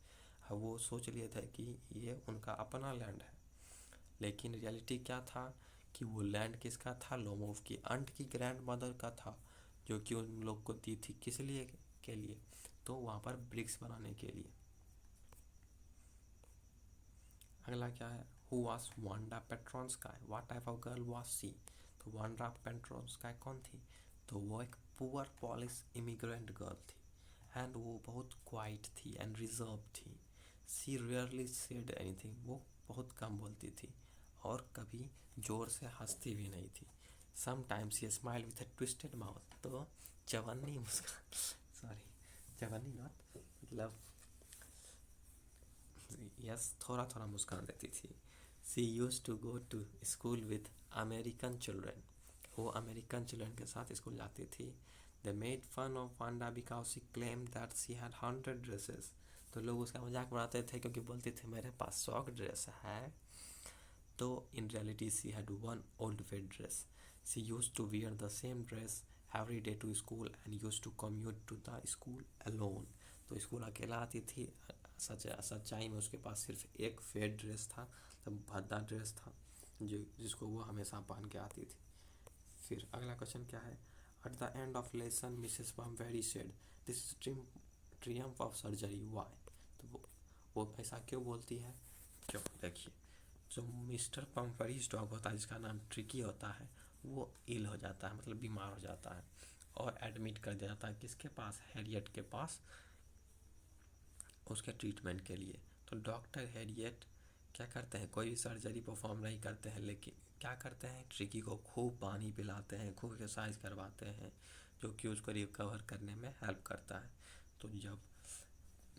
वो सोच लिए थे कि ये उनका अपना लैंड है, लेकिन रियलिटी क्या था कि वो लैंड किसका था? लोमोव की आंट की ग्रैंड मदर का था, जो कि उन लोग को दी थी किस लिए के लिए? तो वहाँ पर ब्रिक्स बनाने के लिए। अगला क्या है? Who was Wanda Petronski? What type of girl was she? तो वांडा पेट्रोन्स्काय कौन थी? तो वो एक पुअर पॉलिश इमिग्रेंट गर्ल थी एंड वो बहुत क्वाइट थी एंड रिजर्व थी। सी रेयरली सेड एनीथिंग, वो बहुत कम बोलती थी और कभी जोर से हंसती भी नहीं थी। Sometimes she smile with a twisted mouth, तो चवन्नी मुस्कान सॉरी चवन्नी नॉट मतलब यस थोड़ा थोड़ा मुस्कान देती थी। She use to go to school with American children, वो अमेरिकन चिल्ड्रन के साथ स्कूल जाती थी। They made fun of Wanda because she claim that she had 100 dresses. तो लोग उसका मजाक उड़ाते थे क्योंकि बोलते थे मेरे पास 100 ड्रेस है। तो in reality she had one old wade dress. She use to wear the same dress every day to school and use to commute to the school alone. तो स्कूल अकेला आती थी। सच्चाई में उसके पास सिर्फ एक फेड ड्रेस था, तब भद्दा ड्रेस था जिसको वो हमेशा पहन के आती थी। फिर अगला क्वेश्चन क्या है? At the end of lesson Mrs Pumphrey said this triumph of surgery why? तो वो ऐसा क्यों बोलती है? क्यों? देखिए, जो मिस्टर पम्परीज डॉग होता है जिसका नाम ट्रिकी होता है, वो इल हो जाता है, मतलब बीमार हो जाता है और एडमिट कर दिया जाता है किसके पास? हैरियट के पास, उसके ट्रीटमेंट के लिए। तो डॉक्टर हैरियट क्या करते हैं? कोई भी सर्जरी परफॉर्म नहीं करते हैं, लेकिन क्या करते हैं? ट्रिकी को खूब पानी पिलाते हैं, खूब एक्सरसाइज करवाते हैं, जो कि उसको रिकवर करने में हेल्प करता है। तो जब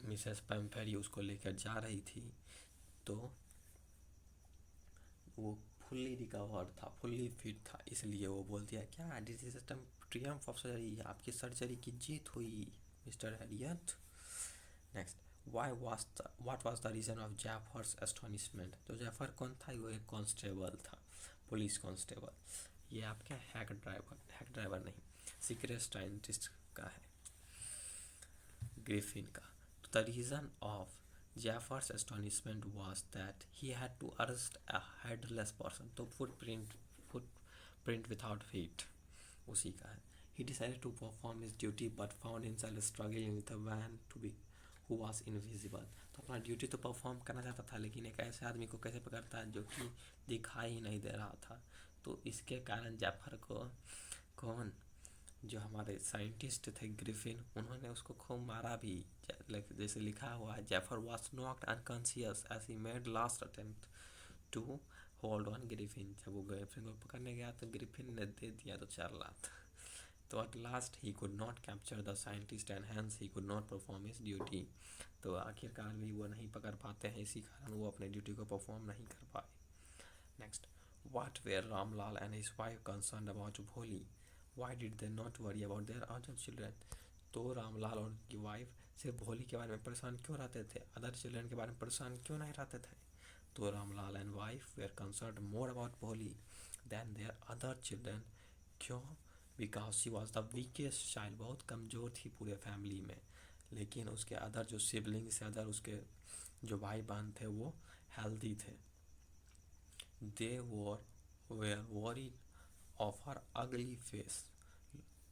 मिसेस पम्परी उसको लेकर जा रही थी, तो वो फुल्ली रिकवर था, फुल्ली फिट था, इसलिए वो बोलती है क्या this is Triumph of surgery, आपकी सर्जरी की जीत हुई mister Harriet. Next, what was the reason of Jaffar's astonishment? तो जैफर कौन था? वो एक कांस्टेबल था, पुलिस कांस्टेबल। ये आपका हैक ड्राइवर नहीं, सीक्रेट साइंटिस्ट का है, ग्रिफिन का। तो the reason of Jaffar's astonishment was that he had to arrest a headless person। तो फुटप्रिंट without feet उसी का है। He decided to perform his duty but found himself struggling with a man to be who was invisible. तो अपना ड्यूटी तो परफॉर्म करना चाहता था, लेकिन एक ऐसे आदमी को कैसे पकड़ता है जो कि दिखाई ही नहीं दे रहा था। तो इसके कारण जाफर को कौन जो हमारे साइंटिस्ट थे ग्रिफिन, उन्होंने उसको खूब मारा भी। जैसे लिखा हुआ है, Jaffar was knocked unconscious as he made last attempt to hold on Griffin. जब वो ग्रिफिन को पकड़ने गया तो ग्रिफिन ने दे दिया तो 4 लात। तो at last he could not capture the scientist and hence he could not perform his duty. तो आखिरकार भी वो नहीं पकड़ पाते हैं, इसी कारण वो अपने ड्यूटी को परफॉर्म नहीं कर पाए। Next, what were Ramlal and his wife concerned about Bholi? Why did they not worry about their other children? तो रामलाल और उनकी वाइफ सिर्फ भोली के बारे में परेशान क्यों रहते थे, अदर चिल्ड्रन के बारे में परेशान क्यों नहीं रहते थे? तो Ramlal and wife were concerned more about Bholi than their other children. क्यों? Because she was the weakest child, बहुत कमज़ोर थी पूरे फैमिली में। लेकिन उसके अदर जो सिबलिंग्स, अदर उसके जो भाई बहन थे वो हेल्दी थे। दे were worried of her ugly face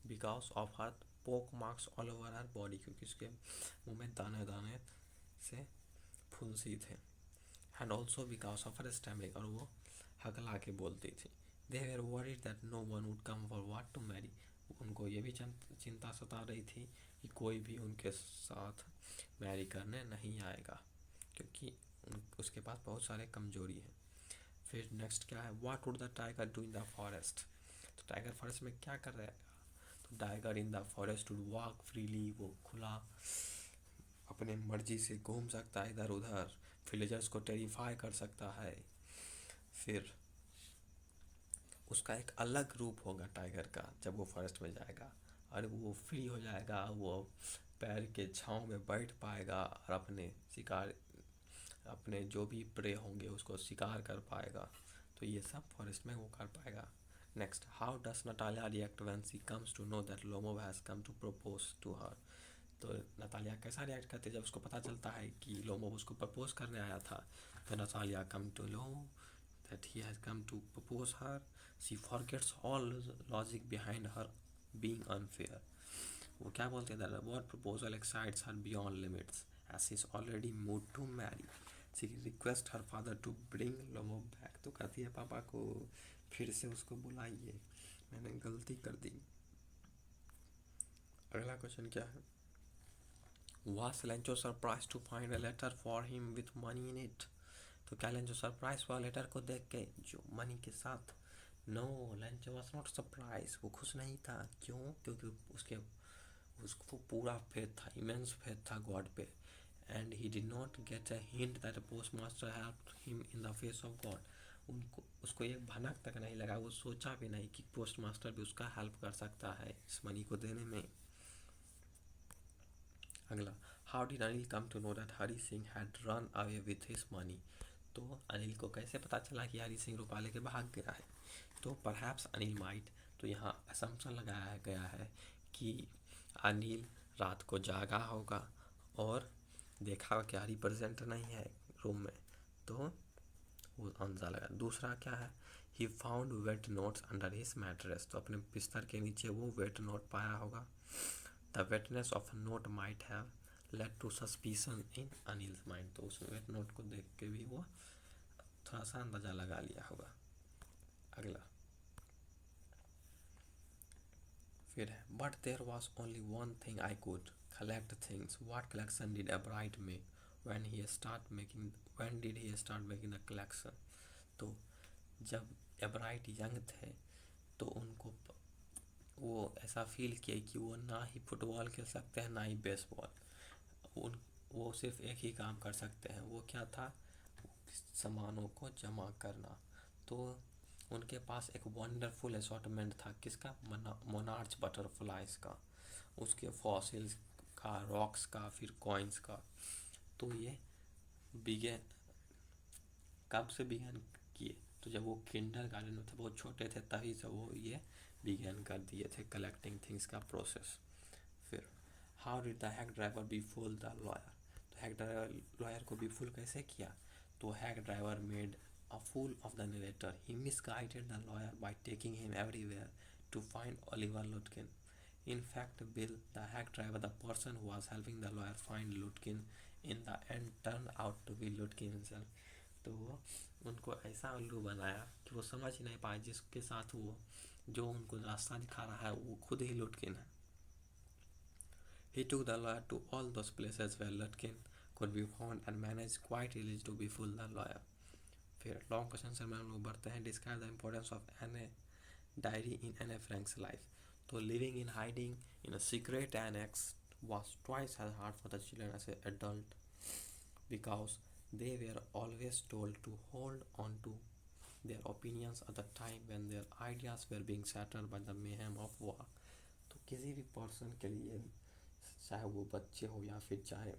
because of her pock marks all over her body, क्योंकि उसके मुंह में दाने दाने से फुंसी थे। And also because of her stomach, और वो हकला के बोलती थी। They were worried that no one would come for what to marry. उनको ये भी चिंता सता रही थी कि कोई भी उनके साथ मैरी करने नहीं आएगा, क्योंकि उसके पास बहुत सारे कमजोरी हैं। फिर नेक्स्ट क्या है, what would the tiger do in the forest? तो टाइगर फॉरेस्ट में क्या कर रहा है? तो tiger in the forest to walk freely, वो खुला अपने मर्जी से घूम सकता है इधर उधर, विलेजर्स को टेरिफाई कर सकता है। फिर उसका एक अलग रूप होगा टाइगर का जब वो फॉरेस्ट में जाएगा, और वो फ्री हो जाएगा, वो पैर के छांव में बैठ पाएगा और अपने शिकार, अपने जो भी प्रे होंगे उसको शिकार कर पाएगा। तो ये सब फॉरेस्ट में वो कर पाएगा। Next, how does Natalia react when she comes to know that Lomov has come to propose to her? तो नतालिया कैसा रिएक्ट करती है जब उसको पता चलता है कि लोमोव उसको प्रपोज करने आया था? तो Natalia come to know that he has come to propose her, she forgets all logic behind her being unfair. वो क्या बोलते हैं, what proposal excites her beyond limits as she is already moved to marry. She requests her father to bring Lomo back. तो कहती है पापा को फिर से उसको बुलाइए, मैंने गलती कर दी। अगला क्वेश्चन क्या है, Was Lencho surprised to find a letter for him with money in it? तो क्या लेंचो सरप्राइज हुआ लेटर को देख के जो मनी के साथ? No, Lencho was not surprise, वो खुश नहीं था। क्यों? क्योंकि उसको पूरा फेथ था, इमेंस फेथ था गॉड पे। And he did not get a hint that post master helped him in the face of God. उसको एक भनक तक नहीं लगा, वो सोचा भी नहीं कि पोस्ट मास्टर भी उसका हेल्प कर सकता है इस मनी को देने में। अगला, how did Anil come to know that Hari Singh had run away with his money? तो अनिल को कैसे पता चला कि हरी सिंह रुपा लेके भाग गया है? तो परहैप्स अनिल माइट, तो यहाँ असम्पशन लगाया गया है कि अनिल रात को जागा होगा और देखा कि हरी प्रेजेंट नहीं है रूम में, तो वो अंदाजा लगा। दूसरा क्या है, he found wet notes under his mattress, तो अपने बिस्तर के नीचे वो वेट नोट पाया होगा। The wetness of note might have led to suspicion in Anil's mind, तो उस वेट नोट को देख के भी वो थोड़ा सा अंदाजा लगा लिया होगा। अगला फिर है, but there was only one thing I could collect things, what collection did Ebright make when did he start making the collection? तो जब एब्राइट यंग थे तो उनको वो ऐसा फील किया कि वो ना ही फुटबॉल खेल सकते हैं ना ही बेसबॉल, वो सिर्फ एक ही काम कर सकते हैं। वो क्या था, सामानों को जमा करना। तो उनके पास एक वंडरफुल असॉर्टमेंट था, किसका? मोनार्च बटरफ्लाइज का, उसके फॉसिल्स का, रॉक्स का, फिर कॉइन्स का। तो ये बिगेन कब से बिगेन किए? तो जब वो किंडर गार्डन में थे, बहुत छोटे थे, तभी से वो ये बिगेन कर दिए थे कलेक्टिंग थिंग्स का प्रोसेस। फिर how did the hack driver befool the lawyer? तो हैक ड्राइवर लॉयर को बी फूल कैसे किया? तो hack driver made a fool of the narrator. He misguided the lawyer by taking him everywhere to find Oliver Lutkin. In fact, Bill, the hack driver, the person who was helping the lawyer find Lutkin, in the end turned out to be Lutkin himself. तो वो उनको ऐसा उल्लू बनाया कि वो समझ ही नहीं पाए जिसके साथ वो जो उनको रास्ता दिखा रहा है वो खुद ही लुटकिन है. He took the lawyer to all those places where Lutkin could be found and managed quite easily to befool the lawyer. फिर लॉन्ग क्वेश्चन से हम लोग बढ़ते हैं. Describe the importance of an diary in Anne Frank's life. So living in hiding in a secret annex was twice as hard for the children as an adult because they were always told to hold on to their opinions at the time when their ideas were being shattered by the mayhem of war. तो किसी भी पर्सन के लिए चाहे वो बच्चे हो या फिर चाहे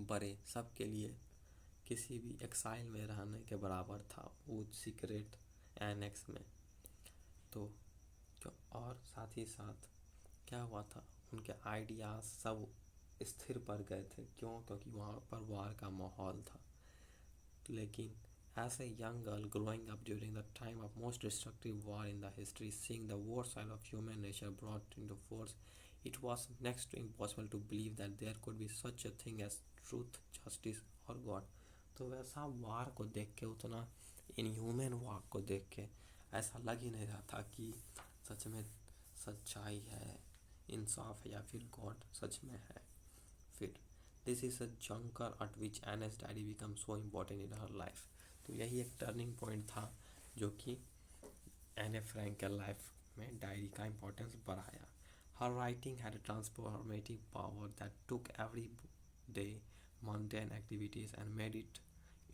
बड़े, सब के लिए किसी भी एक्साइल में रहने के बराबर था वो सीक्रेट एनेक्स में. तो और साथ ही साथ क्या हुआ था, उनके आइडियाज़ सब स्थिर पड़ गए थे. क्यों? क्योंकि वहाँ पर वार का माहौल था. लेकिन as a young girl growing up during the time of most destructive war in the history, seeing the war side of human nature brought into force, it was next to impossible to believe that there could be such a thing as truth, justice और God. तो वैसा वार को देख के, उतना इनह्यूमन वार को देख के ऐसा लग ही नहीं रहा था कि सच में सच्चाई है, इंसाफ है या फिर गॉड सच में है. फिर this is a जंकर eight which NS diary become so important in her life. तो यही एक टर्निंग पॉइंट था जो कि एने फ्रैंक के लाइफ में डायरी का इम्पोर्टेंस बढ़ाया. Her writing had a transformative power that took everyday mundane activities and made it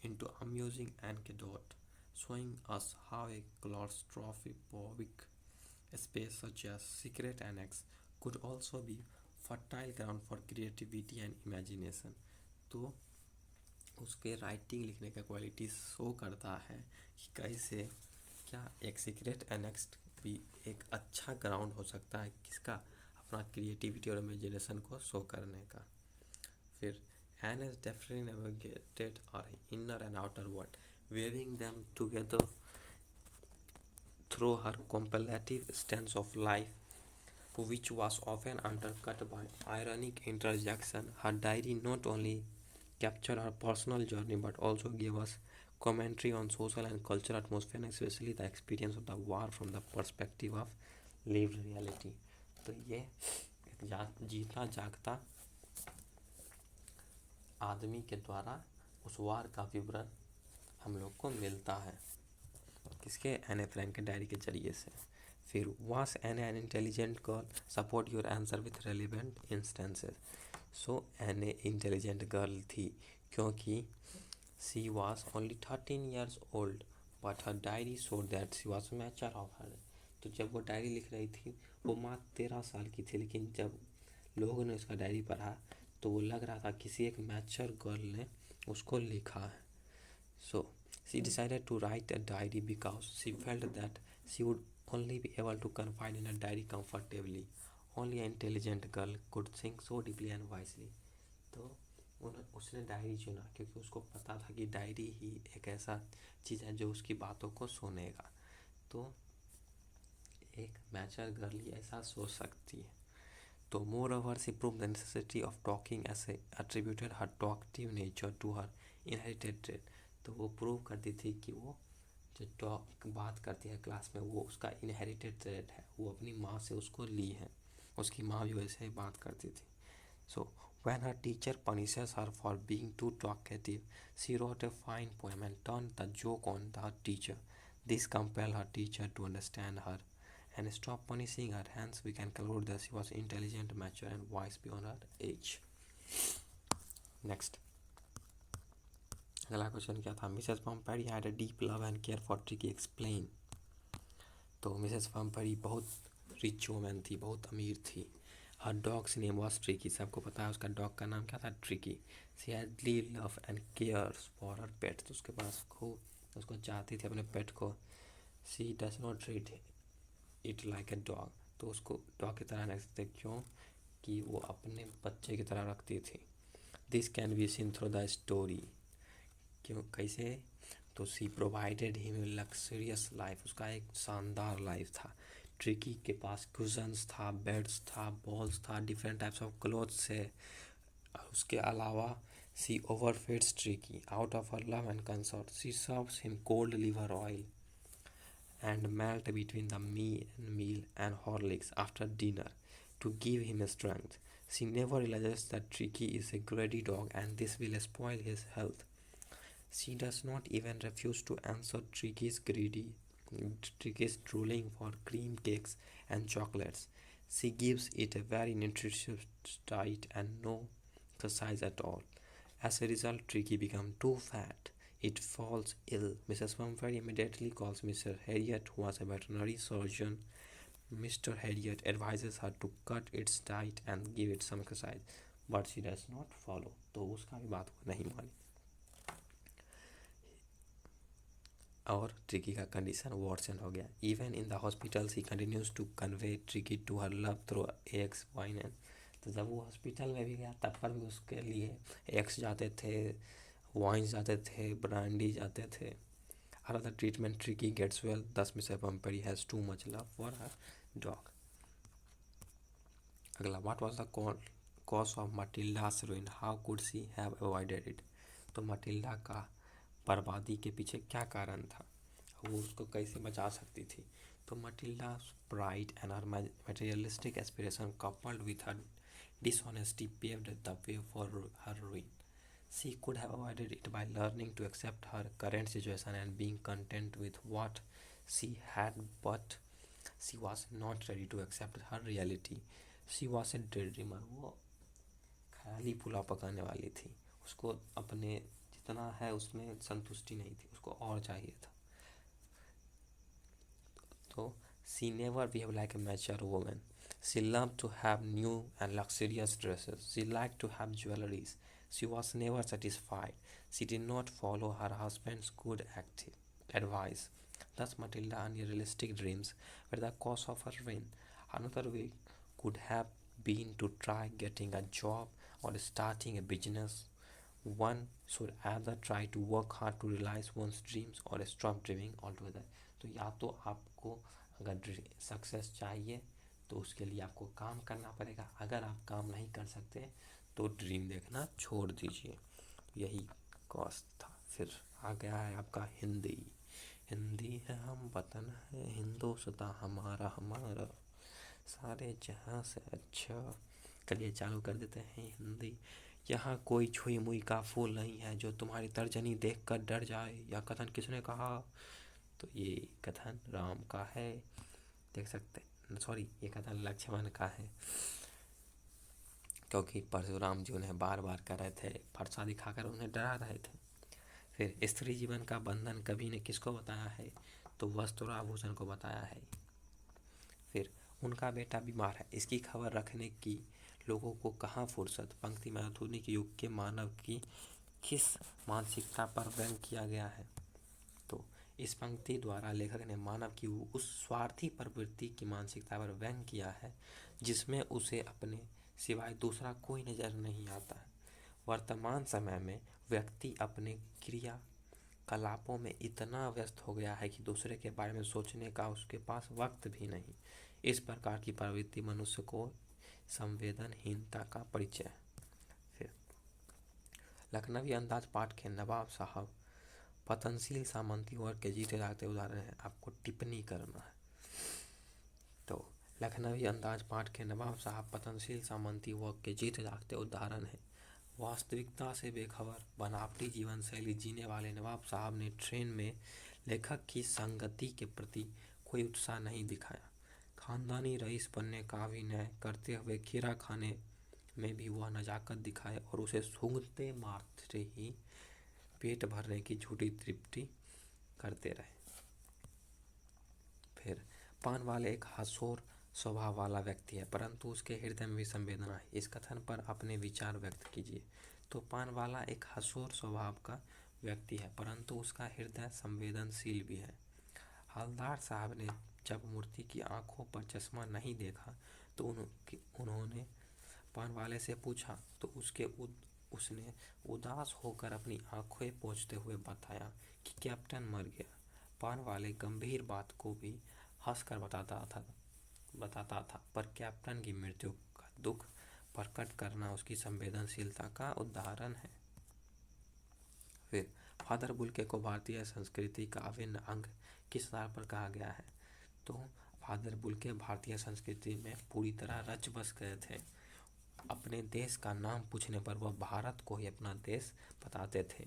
into amusing anecdote, showing us how a claustrophobic space such as secret annex could also be fertile ground for creativity and imagination. तो उसके राइटिंग लिखने का क्वालिटी शो करता है कि कैसे क्या एक सीक्रेट एनेक्स भी एक अच्छा ग्राउंड हो सकता है किसका, अपना क्रिएटिविटी और इमेजिनेशन को शो करने का. फिर Anne is deftly navigated our inner and outer world, weaving them together through her contemplative stance of life, which was often undercut by ironic interjection. Her diary not only captured her personal journey but also gave us commentary on social and cultural atmosphere, and especially the experience of the war from the perspective of lived reality. तो ये एक जीता जागता आदमी के द्वारा उस वार का विवरण हम लोग को मिलता है किसके, एने फ्रैंक के डायरी के जरिए से. फिर was Anne an intelligent girl, support your answer with relevant instances. So Anne intelligent girl थी क्योंकि she was only 13 years old but her diary showed that she was mature of her. तो जब वो डायरी लिख रही थी वो मात्र 13 साल की थी, लेकिन जब लोगों ने उसका डायरी पढ़ा तो वो लग रहा था किसी एक मैच्योर गर्ल ने उसको लिखा है. So she decided to write a diary because she felt that she would only be able to confide in a diary comfortably. Only an intelligent girl could think so deeply and wisely. तो उसने डायरी चुना क्योंकि उसको पता था कि डायरी ही एक ऐसा चीज़ है जो उसकी बातों को सुनेगा. तो एक मैच्योर गर्ल ही ऐसा सोच सकती है. तो moreover she prove the necessity of talking as a attributed her talkative nature to her inherited trait. तो वो प्रूव करती थी कि वो जो टॉक बात करती है क्लास में वो उसका इनहेरिटेड ट्रेट है, वो अपनी माँ से उसको ली है, उसकी माँ भी वैसे ही बात करती थी. सो when her teacher punishes her for being too talkative, she wrote a fine poem and turned the joke on her teacher. This compelled her teacher to understand her and stop punishing her. Hence, we can conclude that she was intelligent, mature, and wise beyond her age. Next. अगला क्वेश्चन क्या था? Mrs Pumphrey had a deep love and care for Tricki. Explain. तो मिसेस पम्परी बहुत रिच वूमेन थी, बहुत अमीर थी. Her dog's name was Tricki. सबको पता है उसका डॉग का नाम क्या था? Tricki. She had love and cares for her pet. तो उसके पास खूब उसको चाहती थी अपने पेट को. She does not treat it like a dog. तो उसको डॉग की तरह रखते. क्यों? कि वो अपने बच्चे की तरह रखती थी. This can be seen through the story. क्यों? कैसे? तो she provided him luxurious life. उसका एक शानदार लाइफ था. ट्रिकी के पास कुशन्स था, बेड्स था, बॉल्स था, डिफरेंट टाइप्स ऑफ क्लोथ्स है। और उसके अलावा she overfeeds Tricki out of her love and concern. She serves him cod liver oil and melt between the meal and Horlicks after dinner to give him strength. She never realizes that Tricky is a greedy dog and this will spoil his health. She does not even refuse to answer Tricky's drooling for cream cakes and chocolates. She gives it a very nutritious diet and no exercise at all. As a result, Tricky becomes too fat. It falls ill. Mrs. Pumphrey immediately calls Mr. Harriet, who was a veterinary surgeon. Mr. Harriet advises her to cut its diet and give it some exercise, but she does not follow. तो उसका भी बात वो नहीं मानी और ट्रिकी का कंडीशन वर्सन हो गया। Even in the hospital she continues to convey Tricki to her love through eggs wine and. तो जब वो हॉस्पिटल में भी गया तब पर भी उसके लिए एग्स जाते थे, वाइन्स जाते थे, ब्रांडी जाते थे। Another treatment Tricky gets well, thus Mr. Pumphrey has too much love for her dog. अगला, what was the cause of Matilda's ruin? How could she have avoided it? तो मटिल्डा का बर्बादी के पीछे क्या कारण था, वो उसको कैसे बचा सकती थी? तो Matilda pride and her materialistic aspiration coupled with her dishonesty paved the way for her ruin. She could have avoided it by learning to accept her current situation and being content with what she had, but she was not ready to accept her reality. She was a daydreamer. वो ख्याली पुलाव पकाने वाली थी। उसको अपने जितना है उसमें संतुष्टि नहीं थी, उसको और चाहिए था। तो she never behaved like a mature woman. She loved to have new and luxurious dresses. She liked to have jewelries. She was never satisfied. She did not follow her husband's good active advice. Thus, Matilda's unrealistic dreams were the cause of her ruin. Another way could have been to try getting a job or starting a business. One should either try to work hard to realize one's dreams or stop dreaming altogether. तो या तो आपको अगर सक्सेस चाहिए तो उसके लिए आपको काम करना पड़ेगा, अगर आप काम नहीं कर सकते तो ड्रीम देखना छोड़ दीजिए। यही कॉस्ट था। फिर आ गया है आपका हिंदी। हिंदी है हम वतन है हिंदोस्तां हमारा हमारा सारे जहां से अच्छा। चलिए चालू कर देते हैं हिंदी। यहाँ कोई छुई मुई का फूल नहीं है जो तुम्हारी तर्जनी देखकर डर जाए। यह कथन किसने कहा? तो ये कथन राम का है। देख सकते हैं, सॉरी, ये कथन लक्ष्मण का है, क्योंकि परशुराम जी उन्हें बार बार कर रहे थे, फरसा दिखाकर उन्हें डरा रहे थे। फिर स्त्री जीवन का बंधन कवि ने किसको बताया है? तो वस्त्र आभूषण को बताया है। फिर उनका बेटा बीमार है, इसकी खबर रखने की लोगों को कहाँ फुर्सत? पंक्ति में आधुनिक युग के मानव की किस मानसिकता पर व्यंग किया गया है? तो इस पंक्ति द्वारा लेखक ने मानव की उस स्वार्थी प्रवृत्ति की मानसिकता पर व्यंग किया है जिसमें उसे अपने सिवाय दूसरा कोई नजर नहीं आता है। वर्तमान समय में व्यक्ति अपने क्रियाकलापों में इतना व्यस्त हो गया है कि दूसरे के बारे में सोचने का उसके पास वक्त भी नहीं। इस प्रकार की प्रवृत्ति मनुष्य को संवेदनहीनता का परिचय है। फिर लखनवी अंदाज पाठ के नवाब साहब पतनशील सामंती वर्ग के जीते जागते उदाहरण है, आपको टिप्पणी करना है। तो लखनवी अंदाज पाठ के नवाब साहब पतनशील सामंती वर्ग के जीते जागते उदाहरण है। वास्तविकता से बेखबर बनावटी जीवन शैली जीने वाले नवाब साहब ने ट्रेन में लेखक की संगति के प्रति कोई उत्साह नहीं दिखाया। खानदानी रईस बनने का अभिनय करते हुए खीरा खाने में भी वह नजाकत दिखाए और उसे सूंघते मारते ही पेट भरने की झूठी तृप्ति करते रहे। फिर पान वाले एक हंसोर स्वभाव वाला व्यक्ति है परंतु उसके हृदय में भी संवेदना है। इस कथन पर अपने विचार व्यक्त कीजिए। तो पान वाला एक हंसोर स्वभाव का व्यक्ति है परंतु उसका हृदय संवेदनशील भी है। हवलदार साहब ने जब मूर्ति की आंखों पर चश्मा नहीं देखा तो उन्होंने पान वाले से पूछा तो उसने उदास होकर अपनी आंखें पोंछते हुए बताया कि कैप्टन मर गया। पान वाले गंभीर बात को भी हंसकर बताता था बताता था, पर कैप्टन की मृत्यु का दुख प्रकट करना उसकी संवेदनशीलता का उदाहरण है। फिर फादर बुल्के को भारतीय संस्कृति का अभिन्न अंग किस आधार पर कहा गया है? तो फादर बुल्के भारतीय संस्कृति में पूरी तरह रच बस गए थे। अपने देश का नाम पूछने पर वह भारत को ही अपना देश बताते थे।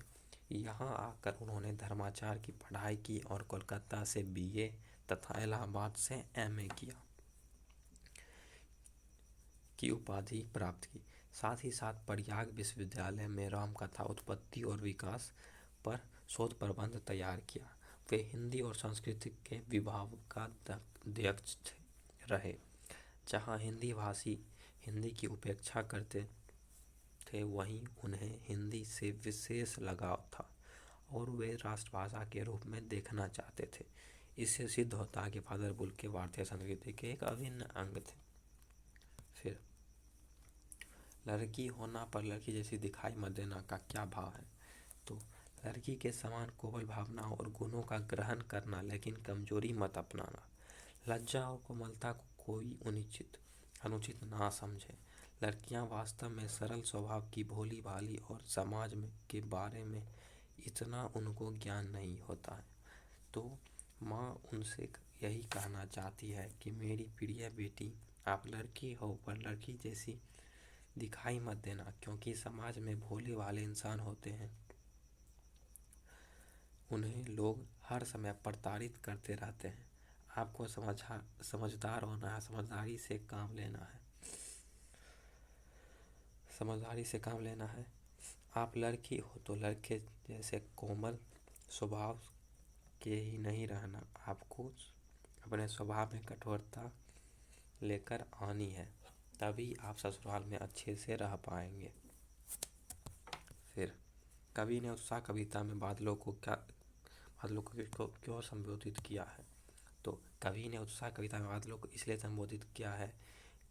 यहाँ आकर उन्होंने धर्माचार्य की पढ़ाई की और कोलकाता से बीए तथा इलाहाबाद से एमए की उपाधि प्राप्त की। साथ ही साथ प्रयाग विश्वविद्यालय में रामकथा उत्पत्ति और विकास पर शोध प्रबंध तैयार किया। वे हिंदी और संस्कृत के विभाग का अध्यक्ष रहे। जहाँ हिंदी भाषी हिंदी की उपेक्षा करते थे, वहीं उन्हें हिंदी से विशेष लगाव था और वे राष्ट्रभाषा के रूप में देखना चाहते थे। इससे सिद्ध होता है कि फादर बुल्के भारतीय संस्कृति के एक अभिन्न अंग थे। फिर लड़की होना पर लड़की जैसी दिखाई मत देना का क्या भाव है? तो लड़की के समान कोमल भावनाओं और गुणों का ग्रहण करना, लेकिन कमजोरी मत अपनाना। लज्जा और कोमलता को कोई अनुचित ना समझे। लड़कियां वास्तव में सरल स्वभाव की भोली भाली और समाज के बारे में इतना उनको ज्ञान नहीं होता है। तो माँ उनसे यही कहना चाहती है कि मेरी प्रिय बेटी, आप लड़की हो पर लड़की जैसी दिखाई मत देना, क्योंकि समाज में भोले भाले इंसान होते हैं, उन्हें लोग हर समय प्रताड़ित करते रहते हैं। आपको समझदार होना है, समझदारी से काम लेना है। आप लड़की हो तो लड़के जैसे कोमल स्वभाव के ही नहीं रहना, आपको अपने स्वभाव में कठोरता लेकर आनी है, तभी आप ससुराल में अच्छे से रह पाएंगे। फिर कवि ने उत्साह कविता में बादलों को क्यों संबोधित किया है? तो कवि ने उत्साह कविता में बादलों को इसलिए संबोधित किया है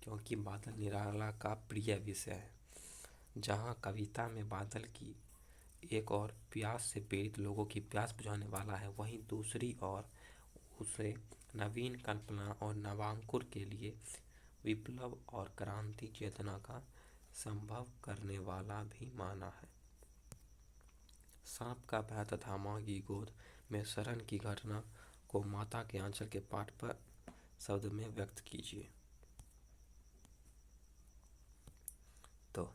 क्योंकि बादल निराला का प्रिय विषय है। जहाँ कविता में बादल की एक और प्यास से पीड़ित लोगों की प्यास बुझाने वाला है, वहीं दूसरी ओर उसे नवीन कल्पना और नवांकुर के लिए विप्लव और क्रांति चेतना का संभव करने वाला भी माना है। सांप का भय तथा माँ की गोद में शरण की घटना को माता के आंचल के पाठ पर शब्द में व्यक्त कीजिए। तो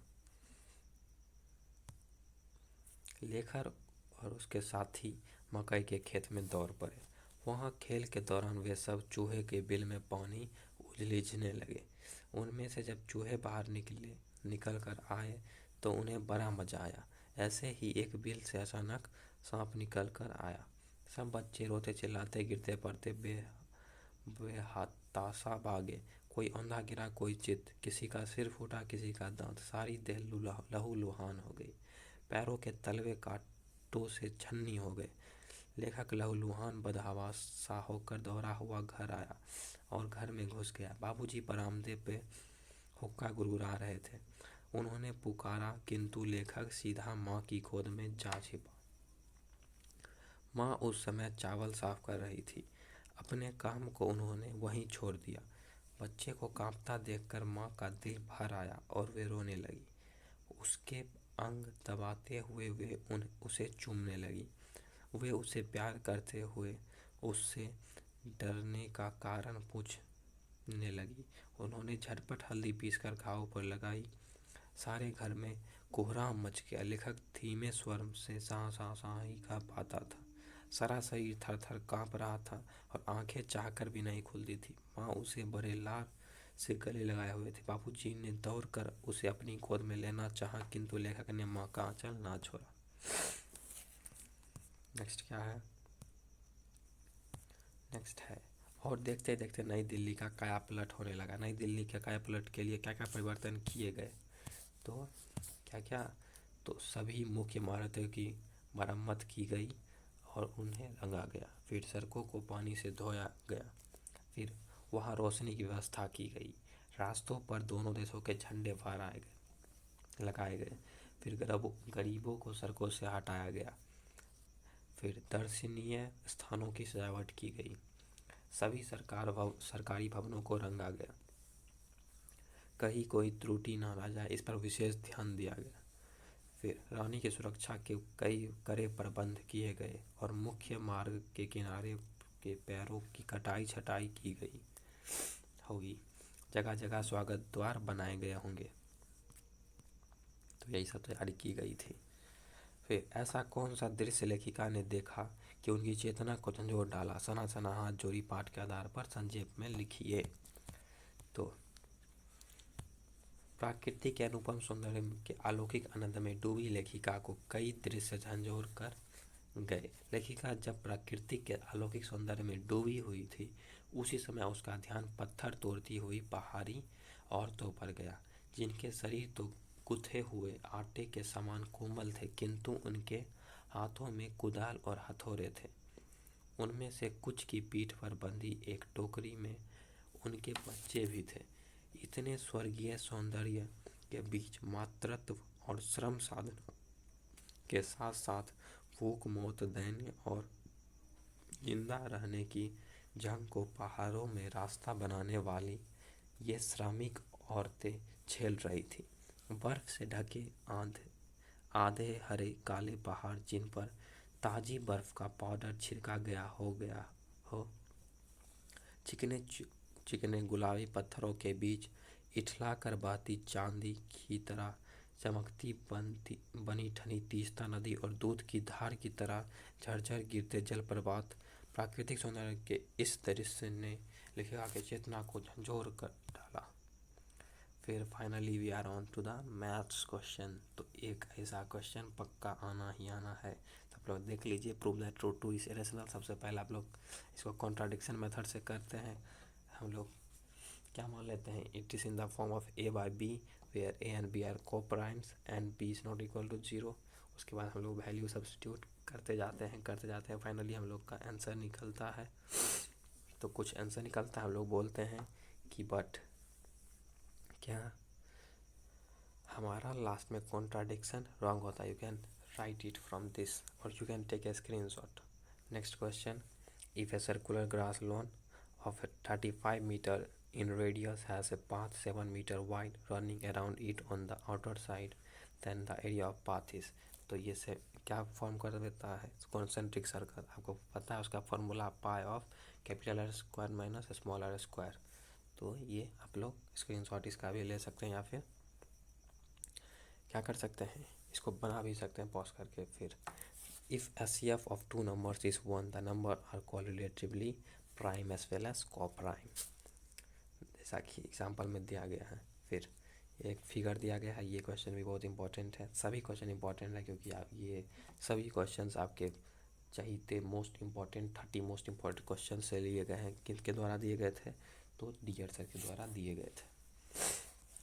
लेखक और उसके साथी मकई के खेत में दौड़ पड़े। वहाँ खेल के दौरान वे सब चूहे के बिल में पानी उलीझने लगे। उनमें से जब चूहे बाहर निकल कर आए तो उन्हें बड़ा मजा आया। ऐसे ही एक बिल से अचानक सांप निकल कर आया। सब बच्चे रोते चिल्लाते गिरते पड़ते बेहताशा भागे। कोई औंधा गिरा, कोई चित, किसी का सिर फूटा, किसी का दांत, सारी देह लहूलुहान हो गई। पैरों के तलवे कांटों से छन्नी हो गए। लेखक लहूलुहान बदहवास सा होकर दौड़ा हुआ घर आया और घर में घुस गया। बाबूजी बरामदे पे हुक्का गुरगुरा रहे थे। उन्होंने पुकारा, किंतु लेखक सीधा माँ की गोद में जा छिपा। माँ उस समय चावल साफ कर रही थी। अपने काम को उन्होंने वहीं छोड़ दिया। बच्चे को कांपता देखकर माँ का दिल भर आया और वे रोने लगी। उसके अंग दबाते हुए वे उसे चूमने लगी। वे उसे प्यार करते हुए उससे डरने का कारण पूछने लगी। उन्होंने झटपट हल्दी पीसकर घाव पर लगाई। सारे घर में कोहराम मच गया। लेखक धीमे स्वर से सा ही कह पाता था। सारा शरीर थर थर काँप रहा था और आंखें चाहकर भी नहीं खुलती थी। माँ उसे बड़े लाड से गले लगाए हुए थे। बाबूजी ने दौड़कर उसे अपनी गोद में लेना चाहा, किंतु लेखक ने माँ का आंचल ना छोड़ा। नेक्स्ट क्या है? नेक्स्ट है, और देखते देखते नई दिल्ली का कायापलट होने लगा। नई दिल्ली के कायापलट के लिए क्या क्या परिवर्तन किए गए? तो क्या? तो सभी मुख्य इमारतों की मरम्मत की गई और उन्हें रंगा गया। फिर सड़कों को पानी से धोया गया। फिर वहाँ रोशनी की व्यवस्था की गई। रास्तों पर दोनों देशों के झंडे लगाए गए। फिर गरीबों को सड़कों से हटाया गया। फिर दर्शनीय स्थानों की सजावट की गई। सभी सरकारी भवनों को रंगा गया, कहीं कोई त्रुटि न रह जाए इस पर विशेष ध्यान दिया गया। फिर रानी की सुरक्षा के कई कड़े प्रबंध किए गए और मुख्य मार्ग के किनारे के पेड़ों की कटाई छटाई की गई होगी, जगह जगह स्वागत द्वार बनाए गए होंगे। तो यही सब तैयारी की गई थी। फिर ऐसा कौन सा दृश्य लेखिका ने देखा कि उनकी चेतना को झंझोर डाला? सना सना हाथ जोड़ी पाठ के आधार पर संक्षेप में लिखिए। तो प्रकृति के अनुपम सौंदर्य के अलौकिक आनंद में डूबी लेखिका को कई दृश्य झंझोर कर गए। लेखिका जब प्रकृति के अलौकिक सौंदर्य में डूबी हुई थी, उसी समय उसका ध्यान पत्थर तोड़ती हुई पहाड़ी औरतों पर गया, जिनके शरीर तो गुथे हुए आटे के समान कोमल थे, किंतु उनके हाथों में कुदाल और हथौड़े थे। उनमें से कुछ की पीठ पर बंधी एक टोकरी में उनके बच्चे भी थे। इतने स्वर्गीय सौंदर्य के बीच मातृत्व और श्रम साधना के साथ साथ भूख मौत दैन्य और जिंदा रहने की जंग को पहाड़ों में रास्ता बनाने वाली ये श्रमिक औरतें झेल रही थी। बर्फ से ढके आधे हरे काले पहाड़, जिन पर ताजी बर्फ का पाउडर छिड़का गया हो, चिकने गुलाबी पत्थरों के बीच इठला कर बहती चांदी की तरह चमकती बनी ठनी तीस्ता नदी और दूध की धार की तरह झरझर गिरते जलप्रपात, प्राकृतिक सौंदर्य के इस दृश्य ने लेखिका की चेतना को झंझोर कर डाला। फिर finally we are on to the maths question. तो एक ऐसा क्वेश्चन पक्का आना ही आना है, तो आप लोग देख लीजिए। Prove that true two is irrational. सबसे पहले आप लोग इसको कॉन्ट्राडिक्शन मेथड से करते हैं। हम लोग क्या मान लेते हैं? It is in the form of a by b where a and b are coprimes and b is not equal to 0। उसके बाद हम लोग वैल्यू सब्स्टिट्यूट करते जाते हैं फाइनली हम लोग का आंसर निकलता है। तो कुछ आंसर निकलता है, हम लोग बोलते हैं कि बट क्या हमारा लास्ट में कॉन्ट्राडिक्शन रॉन्ग होता है। You can write it from this और you can take a screenshot. Next question, if a circular grass lawn of 35 meter in radius has a path 7 meter wide running around it on the outer side, then the area of path is। तो ये से क्या फॉर्म कर देता है? Concentric circle. आपको पता है उसका formula pi of capital R square minus small R square. तो ये आप लोग स्क्रीनशॉट इसका भी ले सकते हैं, या फिर क्या कर सकते हैं, इसको बना भी सकते हैं पॉज करके। फिर if HCF of two numbers is 1, the number are correlatively prime as well as coprime, जैसा कि एग्जाम्पल में दिया गया है। फिर एक फिगर दिया गया है। ये क्वेश्चन भी बहुत इंपॉर्टेंट है। सभी क्वेश्चन इंपॉर्टेंट है क्योंकि आप ये सभी क्वेश्चंस आपके चाहिए most important 30 most important question से लिए गए हैं। किनके द्वारा दिए गए थे? तो डियर सर के द्वारा दिए गए थे।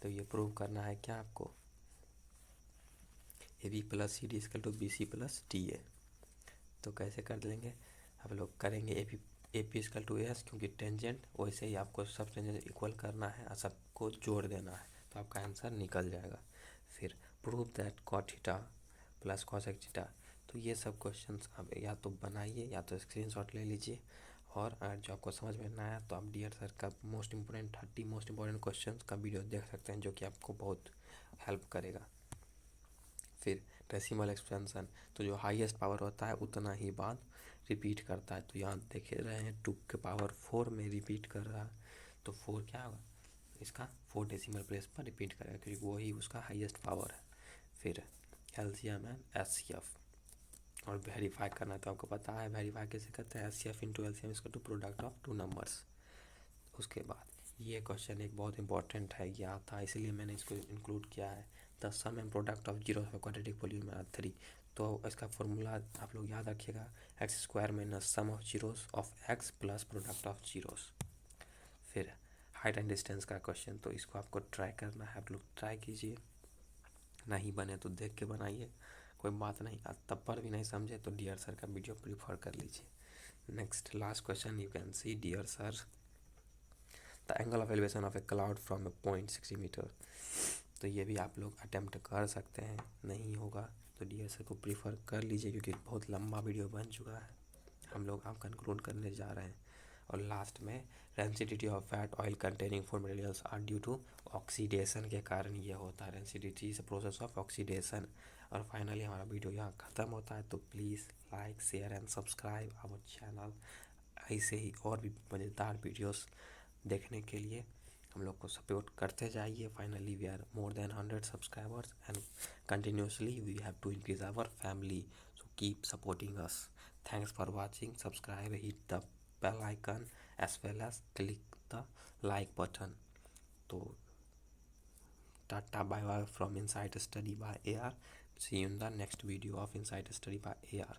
तो ये प्रूव करना है क्या आपको? A B plus C D equal to B C plus D A. तो कैसे कर लेंगे? आप लोग करेंगे A P equal to S, क्योंकि टेंजेंट, वैसे ही आपको सब टेंजेंट इक्वल करना है और सबको जोड़ देना है, तो आपका आंसर निकल जाएगा। फिर prove that cot theta plus cosec theta. तो ये सब क्वेश्चंस आप या तो बनाइए या तो स्क्रीनशॉट ले लीजिए, और अगर जो आपको समझ में ना आया तो आप डियर सर का most important 30 most important questions का वीडियो देख सकते हैं, जो कि आपको बहुत हेल्प करेगा। फिर डेसिमल एक्सपेंशन, तो जो हाईएस्ट पावर होता है उतना ही बार रिपीट करता है। तो यहाँ देख रहे हैं 2 के पावर 4 में रिपीट कर रहा है, तो 4 क्या होगा? इसका 4 डेसिमल प्लेस पर रिपीट करेगा, क्योंकि वही उसका हाईएस्ट पावर है। फिर एलसीएम एंड एचसीएफ, और वेरीफाई करना तो आपको पता है वेरीफाई कैसे करते हैं। एचसीएफ इंटू एलसीएम इसका to product of two numbers. उसके बाद ये क्वेश्चन एक बहुत इंपॉर्टेंट है, ये आता है इसलिए मैंने इसको इंक्लूड किया है। The sum and product of zero of quadratic polynomial are 3। तो इसका फॉर्मूला आप लोग याद रखिएगा, X square minus sum of zeros of X plus product of zeros. फिर हाइट एंड डिस्टेंस का क्वेश्चन, तो इसको आपको ट्राई करना है, आप लोग ट्राई कीजिए, नहीं बने तो देख के बनाइए, कोई बात नहीं। तब पर भी नहीं समझे तो डियर सर का वीडियो प्रीफर कर लीजिए। Next last question, you can see dear sir the angle of elevation of a cloud from a point 60 metre. तो ये भी आप लोग अटेम्प्ट कर सकते हैं, नहीं होगा तो डियर सर को प्रीफर कर लीजिए, क्योंकि बहुत लंबा वीडियो बन चुका है। हम लोग आप कंक्लूड करने जा रहे हैं, और लास्ट में rancidity of fat oil containing food materials are due to oxidation के कारण ये होता है। Rancidity is a process of oxidation. और फाइनली हमारा वीडियो यहाँ ख़त्म होता है, तो please like share and subscribe our channel. ऐसे ही और भी मज़ेदार वीडियोस देखने के लिए हम लोग को सपोर्ट करते जाइए। Finally we are more than 100 subscribers and continuously we have to increase our family, so keep supporting us. Thanks for watching. Subscribe, hit the bell icon as well as click the like button. So tata bye bye from Insight Study by AR. See you in the next video of Insight Study by AR.